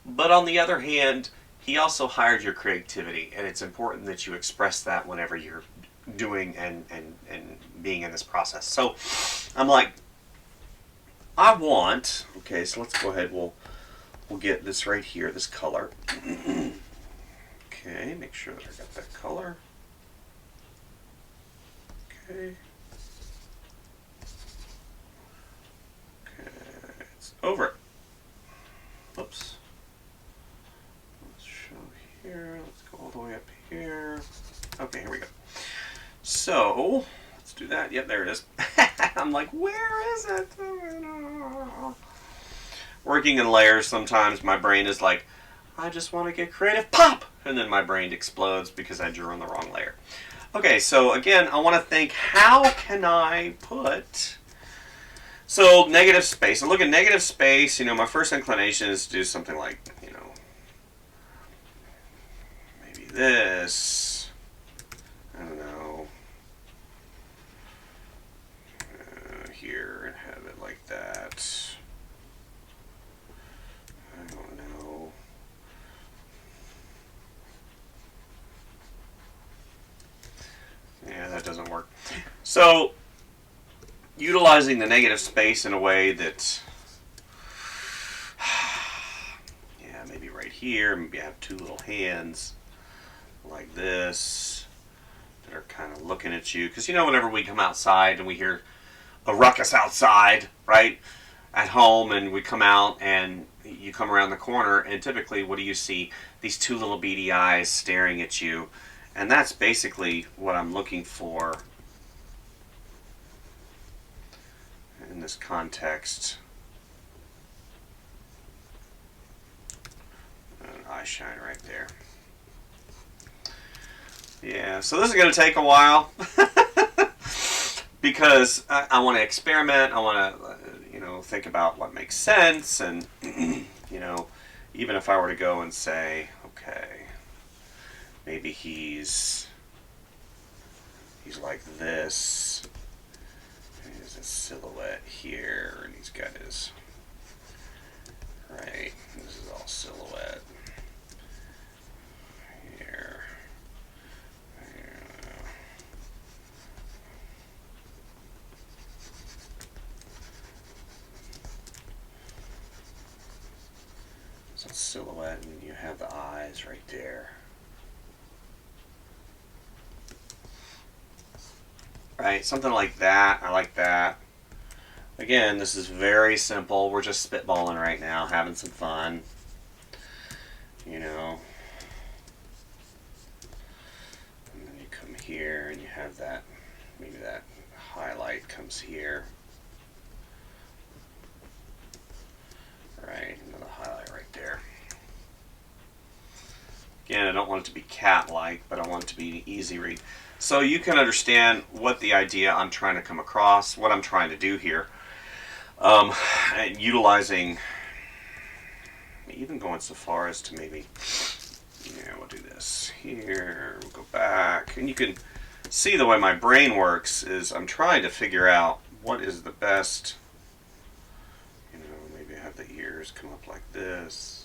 [SPEAKER 1] But on the other hand, he also hired your creativity, and it's important that you express that whenever you're doing and being in this process. So I'm like, I want, okay, so let's go ahead, we'll get this right here, this color. Okay, make sure that I got that color. Okay. Okay, it's over it. Oops. Let's show here, let's go all the way up here. Okay, here we go. So, let's do that. Yep, there it is. I'm like, where is it? Working in layers, sometimes my brain is like, I just want to get creative, pop! And then my brain explodes because I drew on the wrong layer. Okay, so again, I want to think, how can I put... So, negative space. I look at negative space, you know, my first inclination is to do something like, you know, maybe this. I don't know. Here and have it like that. I don't know. Yeah, that doesn't work. So, utilizing the negative space in a way that, yeah, maybe right here, maybe I have two little hands like this that are kind of looking at you. Because, you know, whenever we come outside and we hear a ruckus outside, right, at home, and we come out and you come around the corner, and typically what do you see? These two little beady eyes staring at you. And that's basically what I'm looking for in this context. An eye shine right there. Yeah, so this is going to take a while. Because I want to experiment, I want to, you know, think about what makes sense, and, you know, even if I were to go and say, okay, maybe he's like this, and there's a silhouette here, and he's got his, right, this is all silhouette. Here. So silhouette, and you have the eyes right there. Right, something like that. I like that. Again, this is very simple. We're just spitballing right now, having some fun. You know. And then you come here and you have that, maybe that highlight comes here. Right, another highlight right there. Again, I don't want it to be cat-like, but I want it to be an easy read. So you can understand what the idea I'm trying to come across, what I'm trying to do here. And utilizing, even going so far as to maybe, yeah, we'll do this here, we'll go back, and you can see the way my brain works is I'm trying to figure out what is the best, you know, maybe I have the ears come up like this.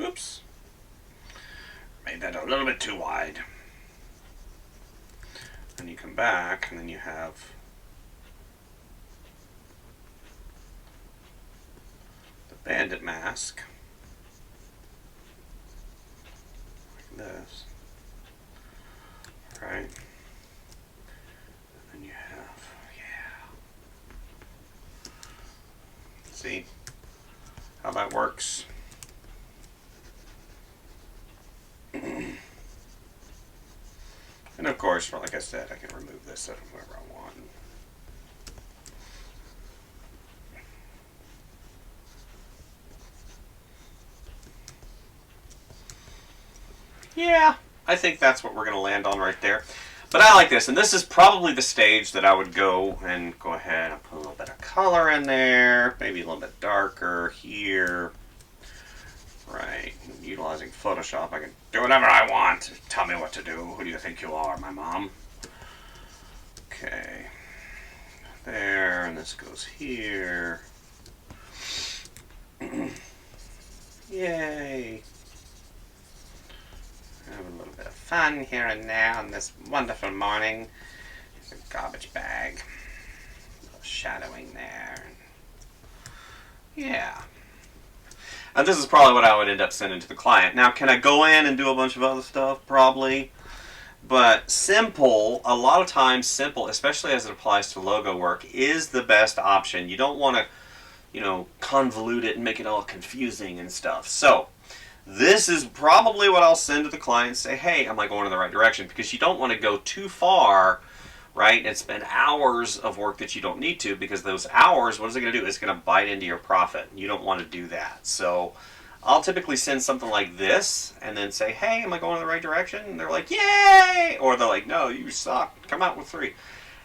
[SPEAKER 1] Oops. Made that a little bit too wide. Then you come back, and then you have the bandit mask. Like this. Right? And then you have, yeah. See how that works? And of course, like I said, I can remove this wherever I want. Yeah, I think that's what we're going to land on right there. But I like this, and this is probably the stage that I would go ahead and put a little bit of color in there, maybe a little bit darker here. Right, utilizing Photoshop, I can do whatever I want. Tell me what to do. Who do you think you are, my mom? Okay. There, and this goes here. Yay. Have a little bit of fun here and there on this wonderful morning. There's a garbage bag. A little shadowing there. Yeah. And this is probably what I would end up sending to the client. Now, can I go in and do a bunch of other stuff? Probably. But simple, a lot of times simple, especially as it applies to logo work, is the best option. You don't want to, convolute it and make it all confusing and stuff. So, this is probably what I'll send to the client and say, hey, am I going in the right direction? Because you don't want to go too far, right, and spend hours of work that you don't need to, because those hours, what is it going to do? It's going to bite into your profit. You don't want to do that. So I'll typically send something like this and then say, hey, am I going in the right direction? And they're like, yay! Or they're like, no, you suck. Come out with 3.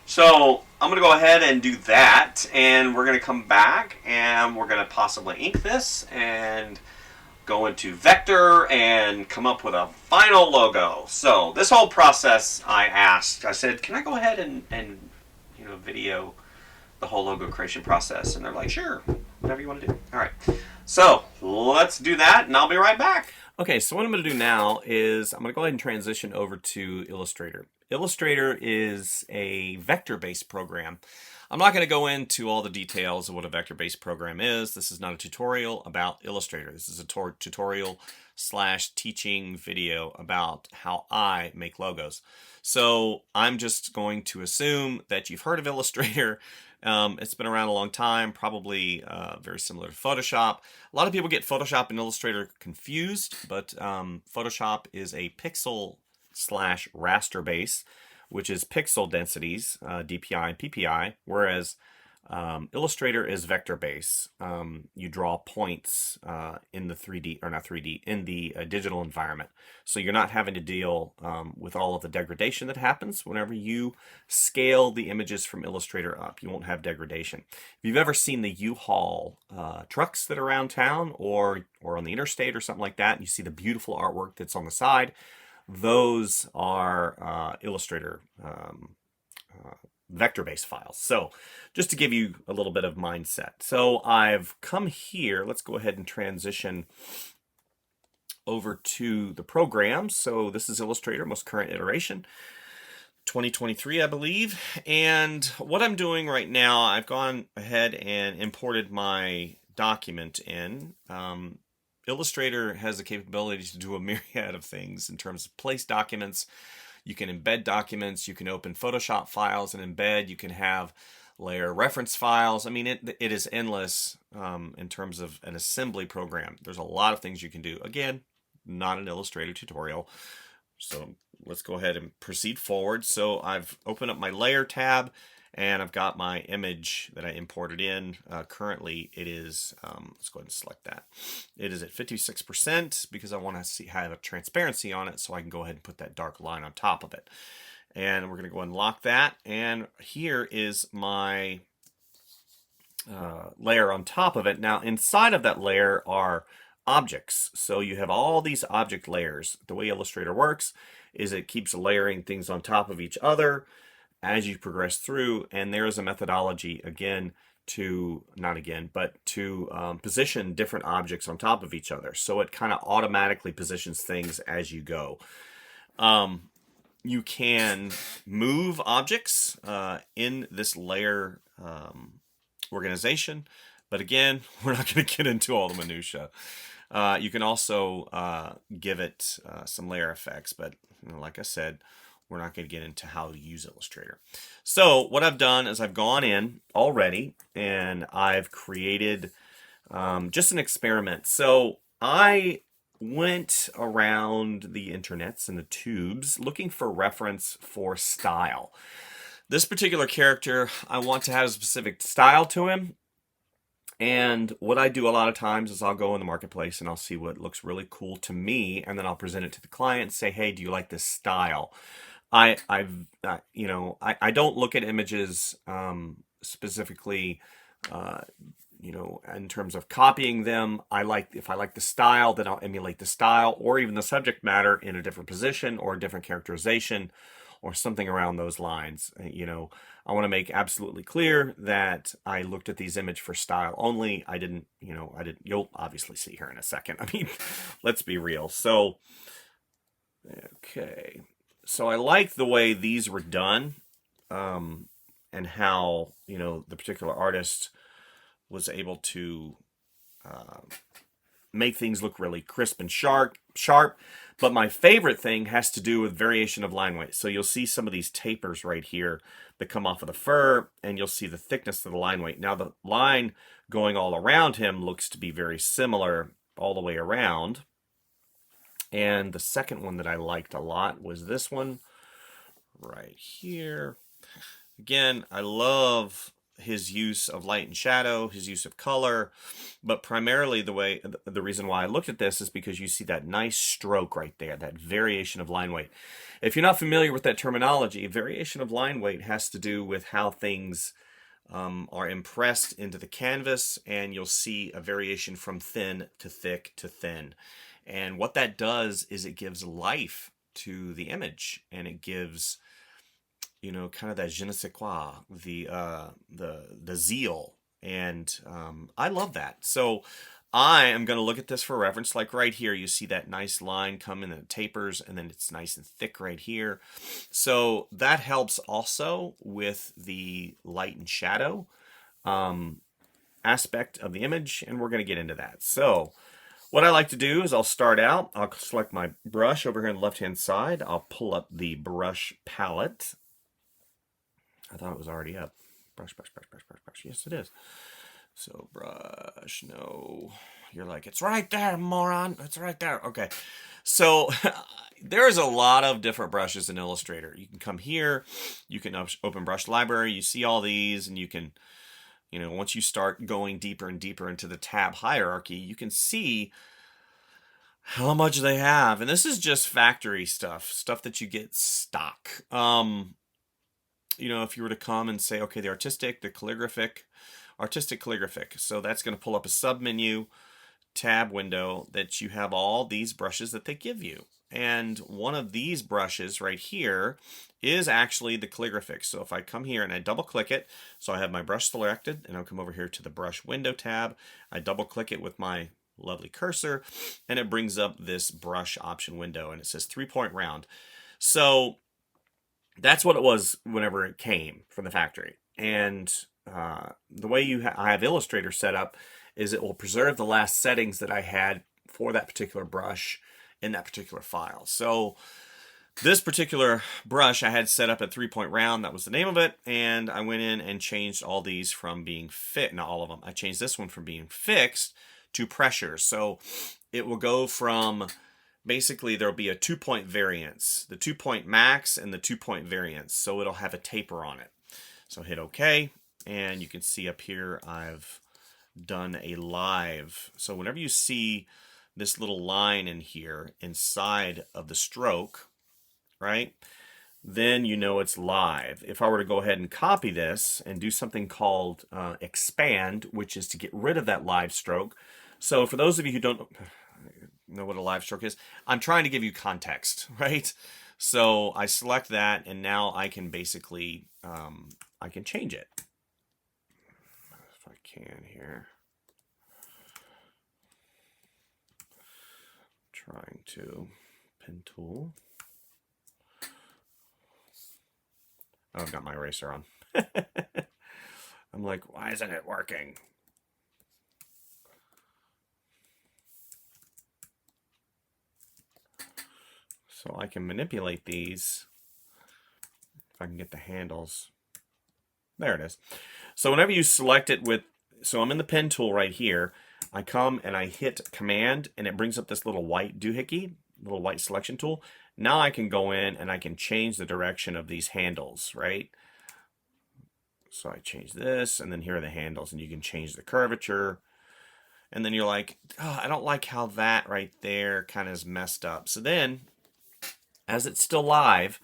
[SPEAKER 1] So I'm going to go ahead and do that, and we're going to come back and we're going to possibly ink this and go into vector and come up with a final logo. So this whole process I said, can I go ahead and video the whole logo creation process? And they're like, sure, whatever you want to do. All right, so let's do that and I'll be right back. Okay, so what I'm going to do now is I'm going to go ahead and transition over to Illustrator. Illustrator is a vector-based program. I'm not going to go into all the details of what a vector-based program is. This is not a tutorial about Illustrator. This is a tutorial/teaching video about how I make logos. So I'm just going to assume that you've heard of Illustrator. It's been around a long time, probably very similar to Photoshop. A lot of people get Photoshop and Illustrator confused, but Photoshop is a pixel/raster base, which is pixel densities, DPI and PPI, whereas Illustrator is vector base. You draw points in the 3D, or not 3D, in the digital environment. So you're not having to deal with all of the degradation that happens whenever you scale the images from Illustrator up. You won't have degradation. If you've ever seen the U-Haul trucks that are around town or on the interstate or something like that, and you see the beautiful artwork that's on the side, those are Illustrator vector-based files. So just to give you a little bit of mindset. So I've come here. Let's go ahead and transition over to the program. So this is Illustrator, most current iteration, 2023, I believe. And what I'm doing right now, I've gone ahead and imported my document in. Illustrator has the capability to do a myriad of things in terms of place documents. You can embed documents. You can open Photoshop files and embed. You can have layer reference files. I mean, it is endless in terms of an assembly program. There's a lot of things you can do. Again, not an Illustrator tutorial. So let's go ahead and proceed forward. So I've opened up my layer tab, and I've got my image that I imported in. Currently, it is, let's go ahead and select that. It is at 56% because I want to have a transparency on it so I can go ahead and put that dark line on top of it. And we're going to go and lock that. And here is my layer on top of it. Now, inside of that layer are objects. So you have all these object layers. The way Illustrator works is it keeps layering things on top of each other as you progress through, and there is a methodology to position different objects on top of each other. So it kind of automatically positions things as you go. You can move objects in this layer organization, but again, we're not going to get into all the minutia. You can also give it some layer effects, but like I said, we're not going to get into how to use Illustrator. So what I've done is I've gone in already and I've created just an experiment. So I went around the internets and the tubes looking for reference for style. This particular character, I want to have a specific style to him. And what I do a lot of times is I'll go in the marketplace and I'll see what looks really cool to me, and then I'll present it to the client and say, hey, do you like this style? I don't look at images specifically you know, in terms of copying them, if I like the style, then I'll emulate the style or even the subject matter in a different position or a different characterization or something around those lines. You know, I want to make absolutely clear that I looked at these images for style only. I didn't, you know, you'll obviously see here in a second. I mean, let's be real. So, okay. So I like the way these were done, and how, you know, the particular artist was able to make things look really crisp and sharp. But my favorite thing has to do with variation of line weight. So you'll see some of these tapers right here that come off of the fur, and you'll see the thickness of the line weight. Now the line going all around him looks to be very similar all the way around. And the second one that I liked a lot was this one right here. Again, I love his use of light and shadow, his use of color, but primarily the reason why I looked at this is because you see that nice stroke right there, that variation of line weight. If you're not familiar with that terminology, variation of line weight has to do with how things are impressed into the canvas, and you'll see a variation from thin to thick to thin. And what that does is it gives life to the image, and it gives, you know, kind of that je ne sais quoi, the zeal, and I love that. So I am going to look at this for reference. Like right here, you see that nice line come in, and it tapers, and then it's nice and thick right here. So that helps also with the light and shadow aspect of the image, and we're going to get into that. So what I like to do is I'll start out, I'll select my brush over here on the left-hand side. I'll pull up the brush palette. I thought it was already up. Brush. Yes, it is. So brush, no. You're like, it's right there, moron. It's right there. Okay. So there's a lot of different brushes in Illustrator. You can come here. You can open brush library. You see all these, and you can, you know, once you start going deeper and deeper into the tab hierarchy, you can see how much they have. And this is just factory stuff that you get stock. You know, if you were to come and say, okay, the artistic calligraphic. So that's going to pull up a sub-menu tab window that you have all these brushes that they give you. And one of these brushes right here is actually the calligraphic. So if I come here and I double click it, so I have my brush selected, and I'll come over here to the brush window tab. I double click it with my lovely cursor, and it brings up this brush option window, and it says 3-point round. So that's what it was whenever it came from the factory. And the way I have Illustrator set up is it will preserve the last settings that I had for that particular brush in that particular file. So this particular brush I had set up at 3-point round. That was the name of it. And I went in and changed all these from being fit, not all of them. I changed this one from being fixed to pressure. So it will go from, basically there'll be a 2-point variance, the 2-point max and the 2-point variance. So it'll have a taper on it. So hit OK, and you can see up here I've done a live. So whenever you see this little line in here inside of the stroke, right, then you know it's live. If I were to go ahead and copy this and do something called expand, which is to get rid of that live stroke. So for those of you who don't know what a live stroke is, I'm trying to give you context, right? So I select that, and now I can basically, I can change it. If I can here. Trying to pen tool. Oh, I've got my eraser on. I'm like, why isn't it working? So I can manipulate these. If I can get the handles. There it is. So whenever you select it with, so I'm in the pen tool right here. I come and I hit Command, and it brings up this little white doohickey, little white selection tool. Now I can go in and I can change the direction of these handles, right? So I change this, and then here are the handles, and you can change the curvature. And then you're like, oh, I don't like how that right there kind of is messed up. So then, as it's still live,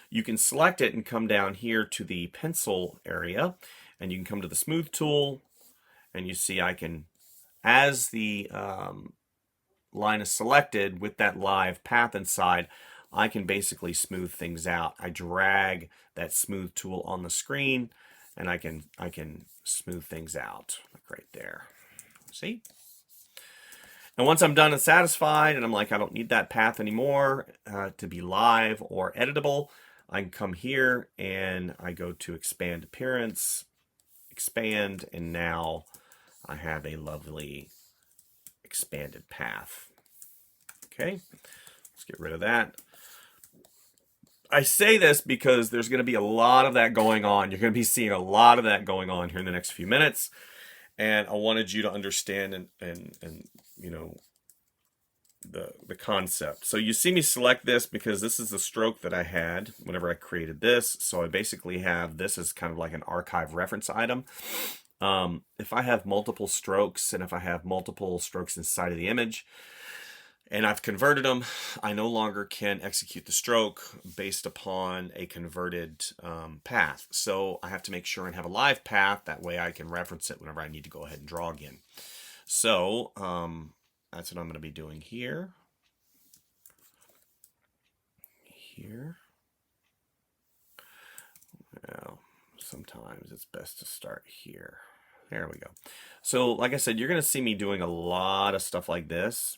[SPEAKER 1] you can select it and come down here to the pencil area, and you can come to the smooth tool, And you see I can, as the line is selected with that live path inside, I can basically smooth things out. I drag that smooth tool on the screen and I can smooth things out, like right there. See? And once I'm done and satisfied and I'm like, I don't need that path anymore to be live or editable, I can come here and I go to expand appearance, expand, and now I have a lovely expanded path. Okay, let's get rid of that. I say this because there's going to be a lot of that going on. You're going to be seeing a lot of that going on here in the next few minutes. And I wanted you to understand and you know, the concept. So you see me select this because this is the stroke that I had whenever I created this. So I basically have this as kind of like an archive reference item. If I have multiple strokes and if I have multiple strokes inside of the image and I've converted them, I no longer can execute the stroke based upon a converted path. So I have to make sure and have a live path. That way I can reference it whenever I need to go ahead and draw again. So that's what I'm going to be doing here. Well, sometimes it's best to start here. There we go. So like I said, you're going to see me doing a lot of stuff like this.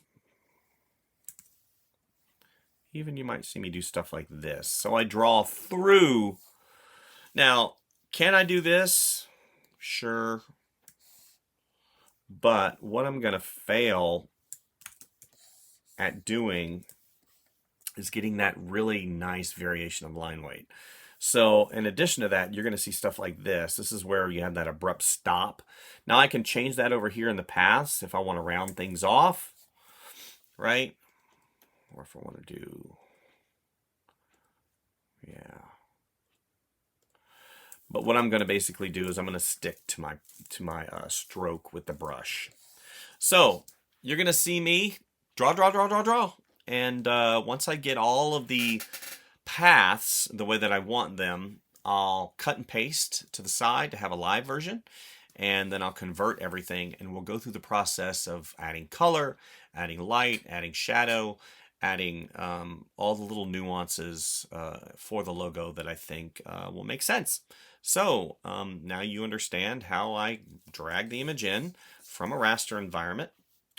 [SPEAKER 1] Even you might see me do stuff like this. So I draw through. Now, can I do this? Sure. But what I'm going to fail at doing is getting that really nice variation of line weight. So in addition to that, you're going to see stuff like this. This is where you have that abrupt stop. Now I can change that over here in the paths if I want to round things off, right? Or if I want to do, yeah. But what I'm going to basically do is I'm going to stick to my stroke with the brush. So you're going to see me draw. And once I get all of the paths the way that I want them, I'll cut and paste to the side to have a live version. And then I'll convert everything and we'll go through the process of adding color, adding light, adding shadow, adding all the little nuances for the logo that I think will make sense. So now you understand how I drag the image in from a raster environment,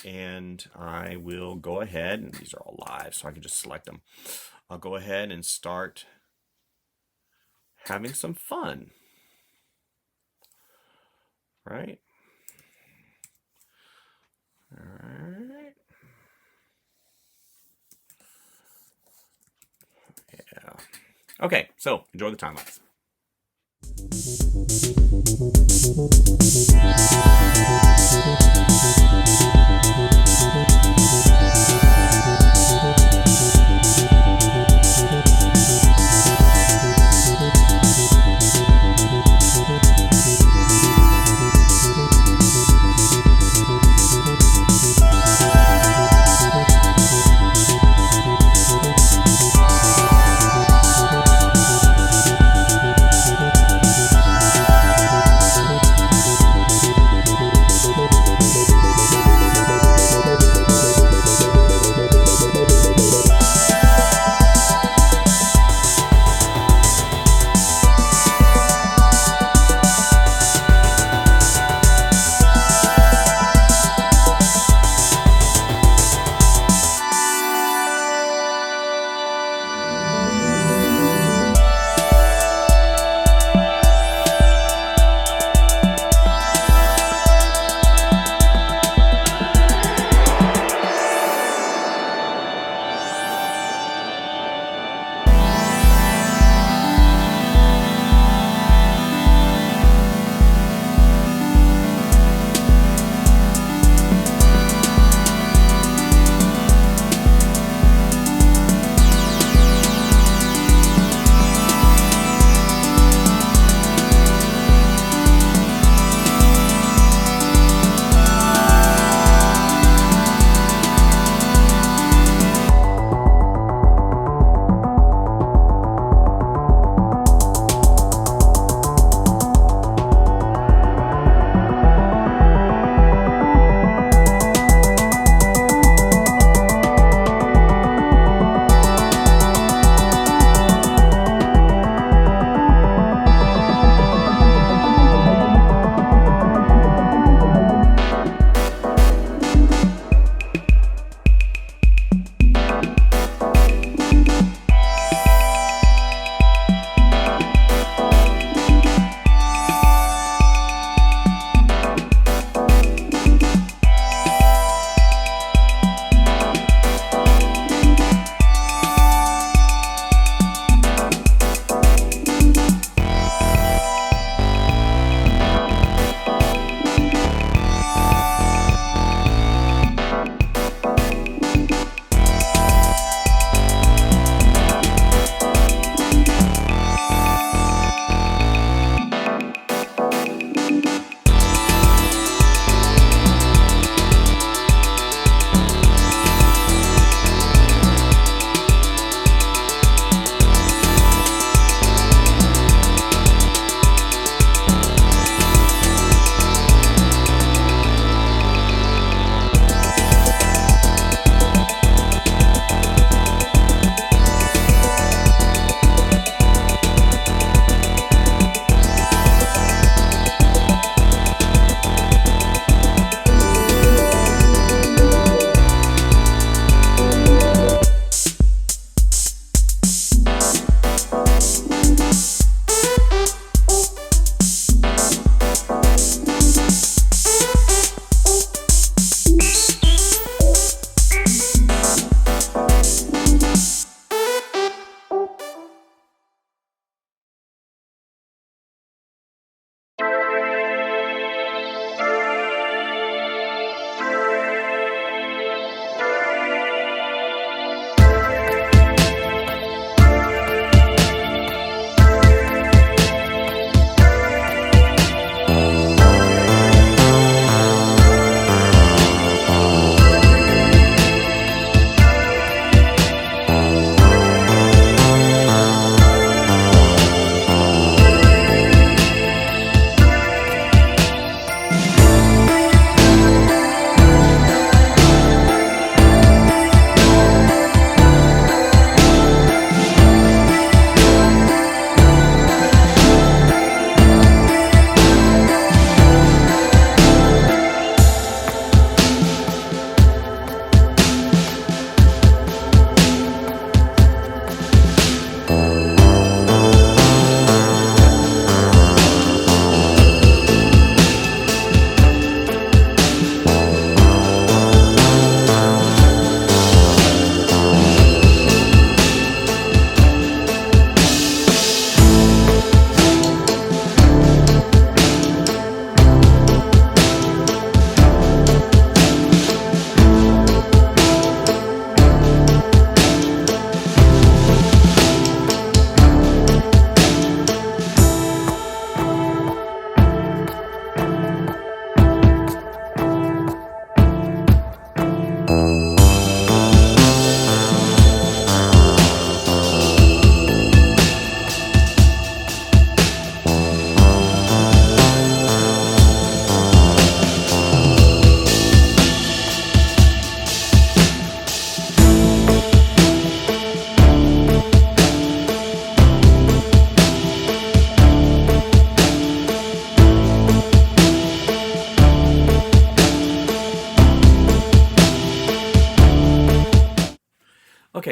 [SPEAKER 1] and I will go ahead, and these are all live, so I can just select them. I'll go ahead and start having some fun, right? All right. Yeah. Okay, so enjoy the time lapse.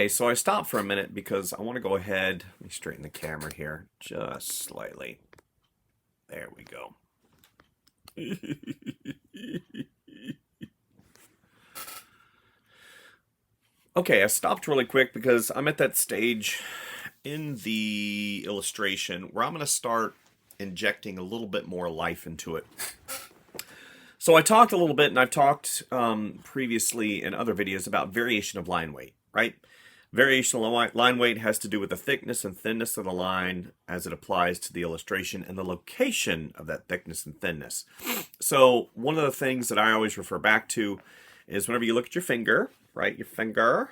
[SPEAKER 1] Okay, so I stopped for a minute because I want to go ahead. Let me straighten the camera here just slightly. There we go. Okay, I stopped really quick because I'm at that stage in the illustration where I'm going to start injecting a little bit more life into it. So I talked a little bit, and I've talked previously in other videos about variation of line weight, right? Variation of line weight has to do with the thickness and thinness of the line as it applies to the illustration and the location of that thickness and thinness. So one of the things that I always refer back to is whenever you look at your finger, right, your finger,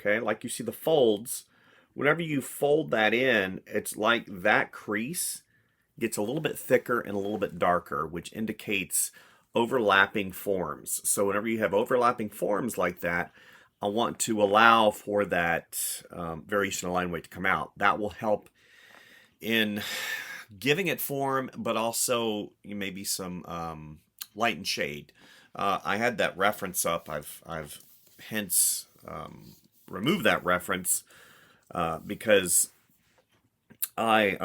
[SPEAKER 1] okay, like you see the folds, whenever you fold that in, it's like that crease gets a little bit thicker and a little bit darker, which indicates overlapping forms. So whenever you have overlapping forms like that, I want to allow for that variation of line weight to come out. That will help in giving it form, but also maybe some light and shade. I had that reference up. I've hence removed that reference because I,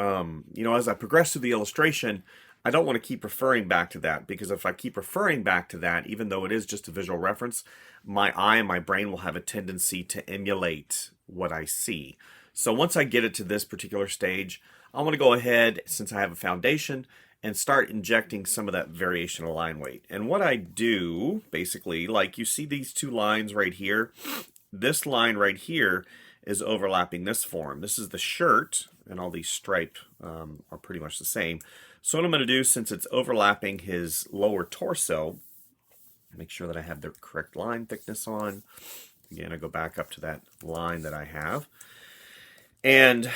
[SPEAKER 1] as I progress through the illustration, I don't want to keep referring back to that, because if I keep referring back to that, even though it is just a visual reference, my eye and my brain will have a tendency to emulate what I see. So once I get it to this particular stage, I want to go ahead, since I have a foundation, and start injecting some of that variation of line weight. And what I do, basically, like you see these two lines right here, this line right here is overlapping this form. This is the shirt, and all these stripes are pretty much the same. So what I'm going to do, since it's overlapping his lower torso, make sure that I have the correct line thickness on. Again, I go back up to that line that I have. And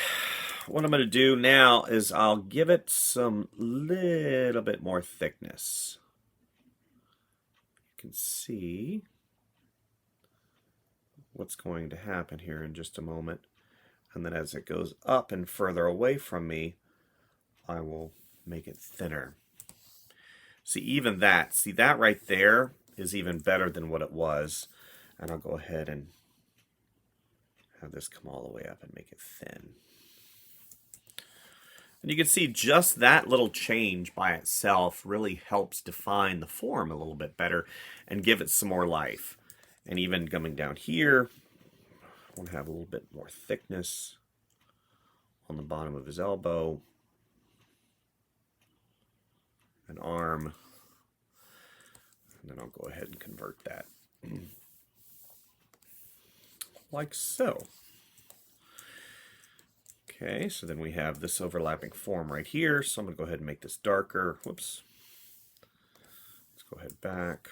[SPEAKER 1] what I'm going to do now is I'll give it some little bit more thickness. You can see what's going to happen here in just a moment. And then as it goes up and further away from me, I will make it thinner. See that right there is even better than what it was. And I'll go ahead and have this come all the way up and make it thin. And you can see just that little change by itself really helps define the form a little bit better and give it some more life. And even coming down here, I want to have a little bit more thickness on the bottom of his elbow, an arm, and then I'll go ahead and convert that like so. Okay, so then we have this overlapping form right here, so I'm going to go ahead and make this darker. Whoops. Let's go ahead back.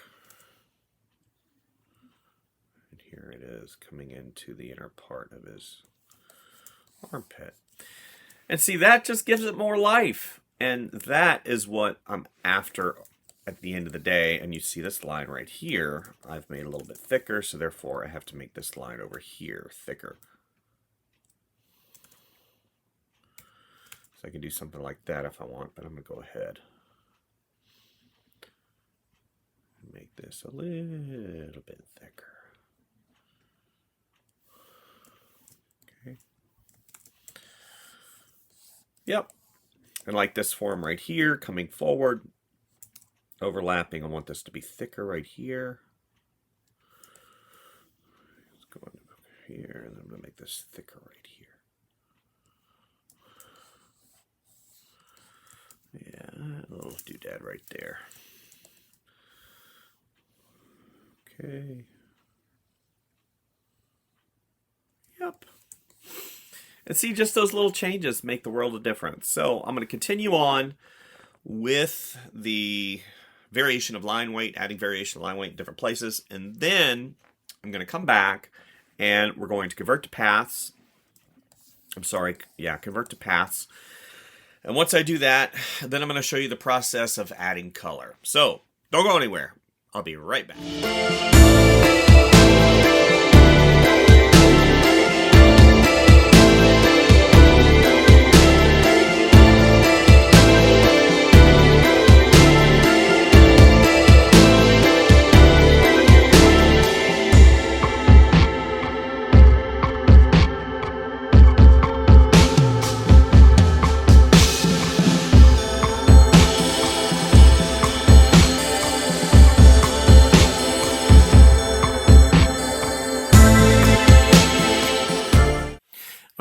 [SPEAKER 1] And here it is coming into the inner part of his armpit. And see, that just gives it more life. And that is what I'm after at the end of the day. And you see this line right here, I've made a little bit thicker, so therefore I have to make this line over here thicker. So I can do something like that if I want, but I'm going to go ahead and make this a little bit thicker. Okay. Yep. And like this form right here, coming forward, overlapping, I want this to be thicker right here. Let's go over here, and I'm going to make this thicker right here. Yeah, a little doodad right there. Okay. Yep. And see, just those little changes make the world of difference. So I'm going to continue on with the variation of line weight, adding variation of line weight in different places. And then I'm going to come back and we're going to convert to paths. Convert to paths. And once I do that, then I'm going to show you the process of adding color. So don't go anywhere. I'll be right back.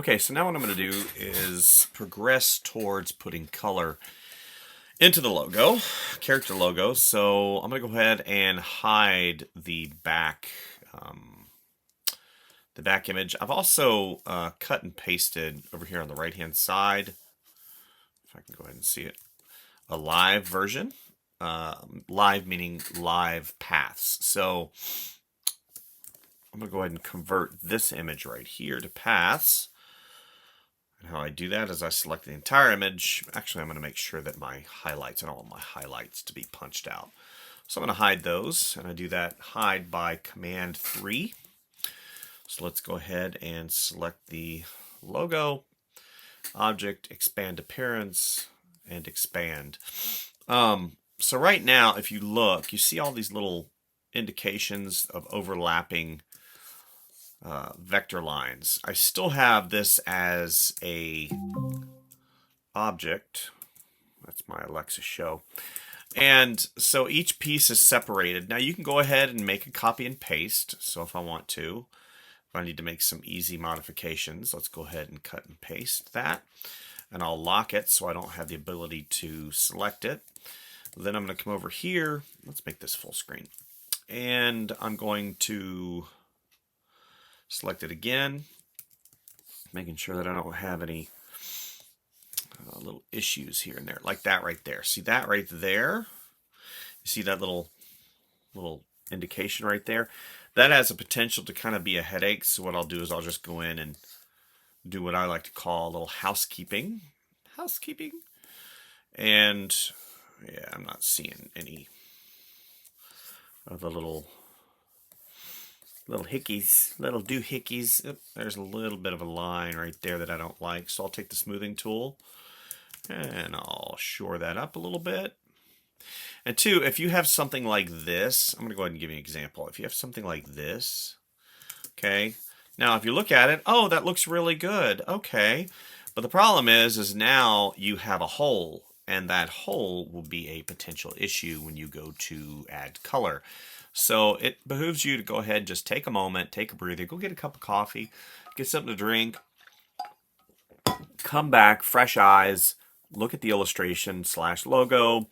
[SPEAKER 1] Okay, so now what I'm going to do is progress towards putting color into the logo, character logo. So I'm going to go ahead and hide the back image. I've also cut and pasted over here on the right hand side, if I can go ahead and see it, a live version. Live meaning live paths. So I'm going to go ahead and convert this image right here to paths. And how I do that is I select the entire image. Actually, I'm going to make sure that my highlights, I don't want my highlights to be punched out. So I'm going to hide those, and I do that hide by Command 3. So let's go ahead and select the logo, object, expand appearance, and expand. So right now, if you look, you see all these little indications of overlapping vector lines. I still have this as a object. That's my Alexa show. And so each piece is separated. Now you can go ahead and make a copy and paste. So if I want to, if I need to make some easy modifications, let's go ahead and cut and paste that. And I'll lock it so I don't have the ability to select it. Then I'm going to come over here. Let's make this full screen. And I'm going to select it again, making sure that I don't have any little issues here and there, like that right there. See that right there? You see that little indication right there? That has a potential to kind of be a headache. So what I'll do is I'll just go in and do what I like to call a little housekeeping. And yeah, I'm not seeing any of the little hickeys, little doohickeys. Oop, there's a little bit of a line right there that I don't like. So I'll take the smoothing tool and I'll shore that up a little bit. And two, if you have something like this, I'm going to go ahead and give you an example. If you have something like this, okay, now if you look at it, oh, that looks really good. Okay, but the problem is now you have a hole, and that hole will be a potential issue when you go to add color. So it behooves you to go ahead, just take a moment, take a breather, go get a cup of coffee, get something to drink, come back, fresh eyes, look at the illustration / logo,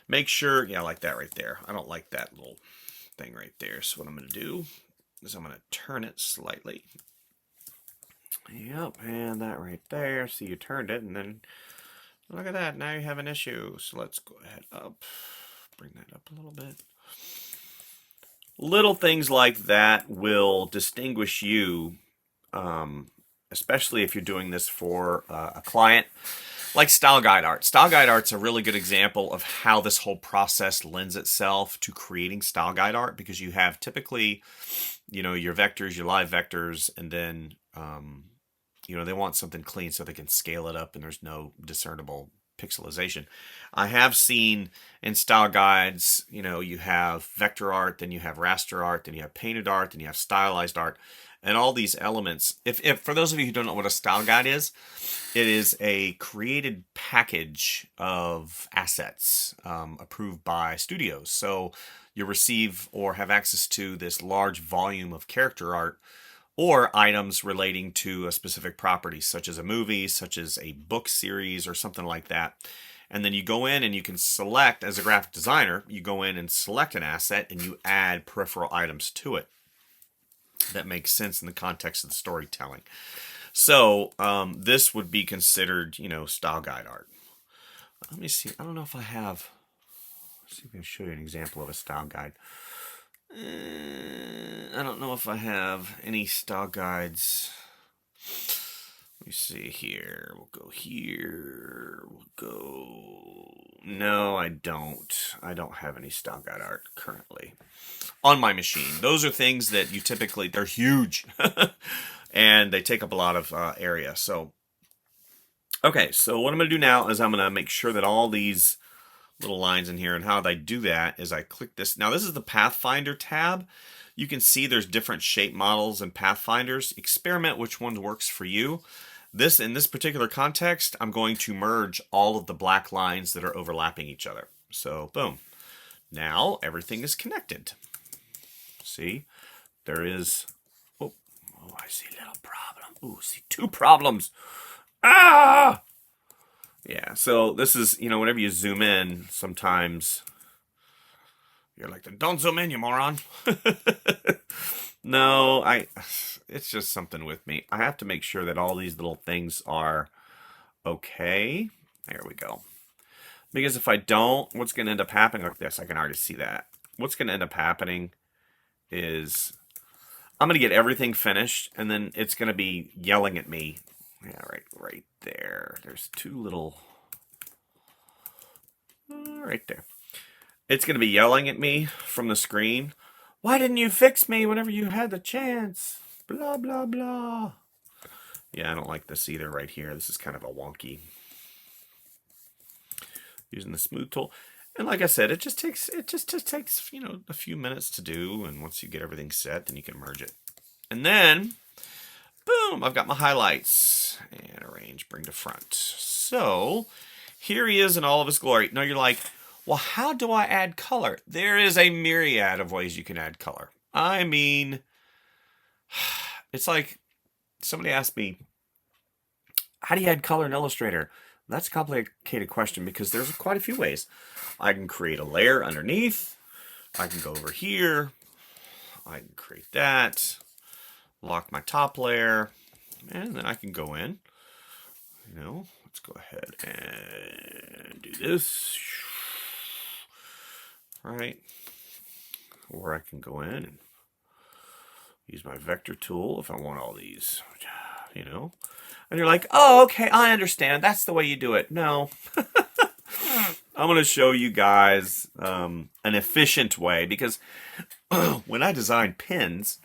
[SPEAKER 1] make sure, yeah, I like that right there. I don't like that little thing right there. So what I'm going to do is I'm going to turn it slightly. Yep, and that right there. See, you turned it, and then look at that. Now you have an issue. So let's go ahead up, bring that up a little bit. Little things like that will distinguish you, especially if you're doing this for a client, like style guide art. Style guide art's a really good example of how this whole process lends itself to creating style guide art, because you have typically, your vectors, your live vectors, and then, they want something clean so they can scale it up and there's no discernible pixelization. I have seen in style guides, you have vector art, then you have raster art, then you have painted art, then you have stylized art, and all these elements. If for those of you who don't know what a style guide is, it is a created package of assets approved by studios. So you receive or have access to this large volume of character art or items relating to a specific property, such as a movie, such as a book series, or something like that. And then you go in and you can select, as a graphic designer, you go in and select an asset and you add peripheral items to it that makes sense in the context of the storytelling. So this would be considered, style guide art. Let me see. I don't know if I have. Let's see if I can show you an example of a style guide. I don't know if I have any style guides. Let me see here. We'll go here. We'll go. No, I don't. I don't have any style guide art currently on my machine. Those are things that you typically, they're huge and they take up a lot of area. So, okay. So what I'm going to do now is I'm going to make sure that all these little lines in here, and how I do that is I click this. Now this is the Pathfinder tab. You can see there's different shape models and Pathfinders. Experiment which one works for you. In this particular context, I'm going to merge all of the black lines that are overlapping each other. So boom. Now everything is connected. See, there is, Oh, I see a little problem. Ooh, see 2 problems. Ah! Yeah, so this is, you know, whenever you zoom in, sometimes you're like, don't zoom in, you moron. No, it's just something with me. I have to make sure that all these little things are okay. There we go. Because if I don't, what's going to end up happening like this? I can already see that. What's going to end up happening is I'm going to get everything finished, and then it's going to be yelling at me. Yeah, right there. There's 2 little... right there. It's going to be yelling at me from the screen. Why didn't you fix me whenever you had the chance? Blah, blah, blah. Yeah, I don't like this either right here. This is kind of a wonky. Using the smooth tool. And like I said, it just takes, you know, a few minutes to do. And once you get everything set, then you can merge it. And then, boom, I've got my highlights. And arrange, bring to front. So, here he is in all of his glory. Now you're like, well, how do I add color? There is a myriad of ways you can add color. I mean, it's like somebody asked me, how do you add color in Illustrator? That's a complicated question because there's quite a few ways. I can create a layer underneath. I can go over here. I can create that. Lock my top layer. And then I can go in. You know, let's go ahead and do this. Right. Or I can go in and use my vector tool if I want all these, you know. And you're like, oh, okay, I understand. That's the way you do it. No. I'm going to show you guys an efficient way because when I design pins,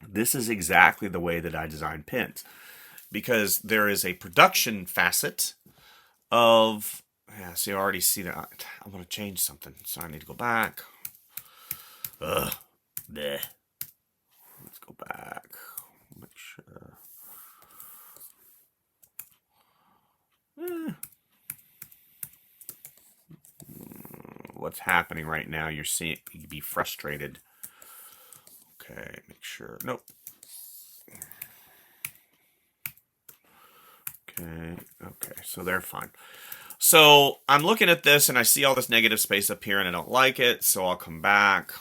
[SPEAKER 1] this is exactly the way that I design pins. Because there is a production facet of... Yeah, so you already see that. I want to change something, so I need to go back. Ugh. Bleh. Let's go back. Make sure. What's happening right now? You're seeing you'd be frustrated. Okay, make sure. Nope. Okay, so they're fine. So I'm looking at this and I see all this negative space up here and I don't like it, so I'll come back.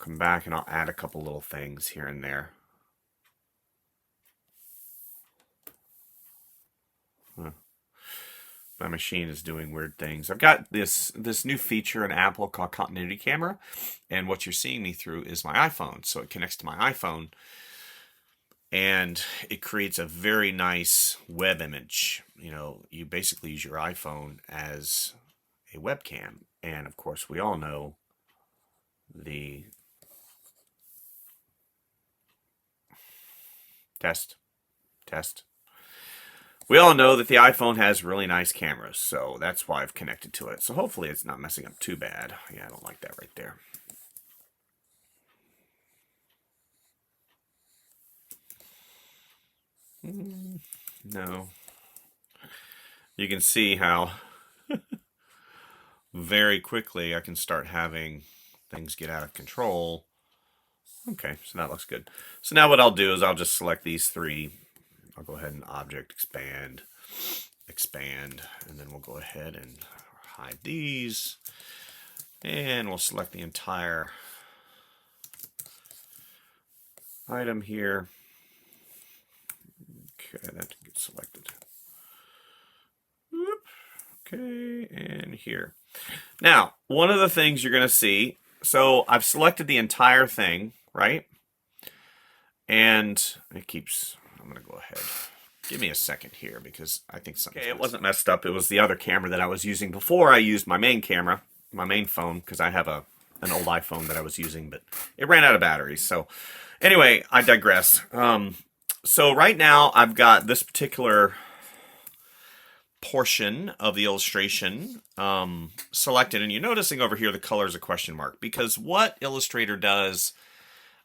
[SPEAKER 1] And I'll add a couple little things here and there. My machine is doing weird things. I've got this new feature in Apple called Continuity Camera, and what you're seeing me through is my iPhone. So it connects to my iPhone, and it creates a very nice web image. You know, you basically use your iPhone as a webcam, and of course, we all know the test. We all know that the iPhone has really nice cameras, so that's why I've connected to it. So hopefully it's not messing up too bad. Yeah, I don't like that right there. No. You can see how very quickly I can start having things get out of control. Okay, so that looks good. So now what I'll do is I'll just select these 3. I'll go ahead and object expand, and then we'll go ahead and hide these, and we'll select the entire item here. Okay, that gets selected. Okay, and here. Now, one of the things you're going to see, so I've selected the entire thing, right? And it keeps... I'm going to go ahead. Give me a second here because I think something. Okay, it wasn't messed up. It was the other camera that I was using before I used my main camera, my main phone, because I have an old iPhone that I was using, but it ran out of batteries. So anyway, I digress. So right now I've got this particular portion of the illustration selected, and you're noticing over here the color is a question mark because what Illustrator does,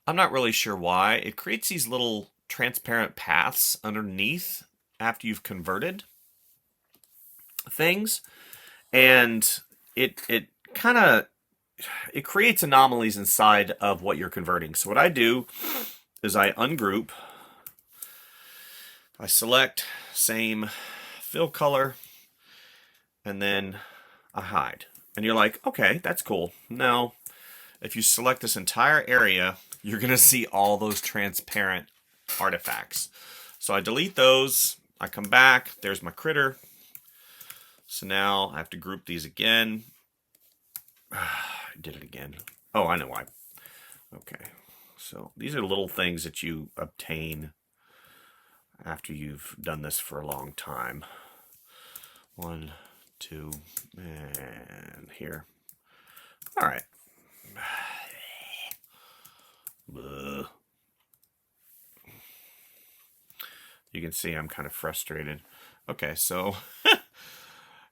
[SPEAKER 1] I'm not really sure why. It creates these little transparent paths underneath after you've converted things, and it kind of it creates anomalies inside of what you're converting. So what I do is I ungroup, I select same fill color, and then I hide. And you're like, okay, that's cool. Now, if you select this entire area, you're going to see all those transparent artifacts. So I delete those. I come back. There's my critter. So now I have to group these again. I did it again. Oh, I know why. Okay. So these are little things that you obtain after you've done this for a long time. 1, 2, and here. All right. You can see I'm kind of frustrated. Okay, so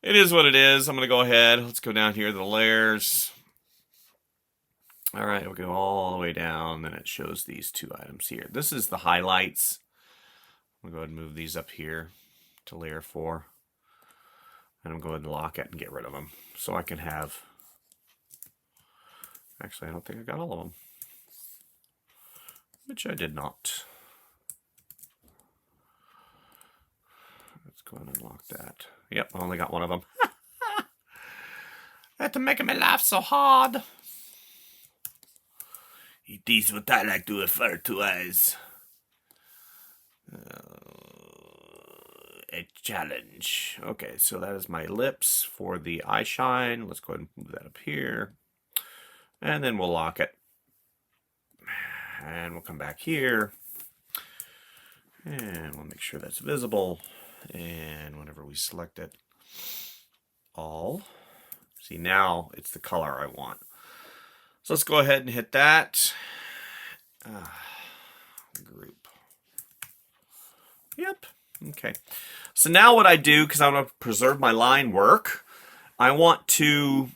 [SPEAKER 1] it is what it is. I'm going to go ahead. Let's go down here to the layers. All right, we'll go all the way down, and it shows these 2 items here. This is the highlights. I'm going to go ahead and move these up here to layer 4. And I'm going to lock it and get rid of them. So I can have... Actually, I don't think I got all of them. Which I did not. Let's go ahead and unlock that. Yep, I only got one of them. That's making me laugh so hard. It is what I like to refer to as a challenge. Okay, so that is my lips for the eye shine. Let's go ahead and move that up here. And then we'll lock it. And we'll come back here. And we'll make sure that's visible. And whenever we select it, all. See, now it's the color I want. So let's go ahead and hit that. Group. Yep. Okay. So now what I do, because I want to preserve my line work, I want to,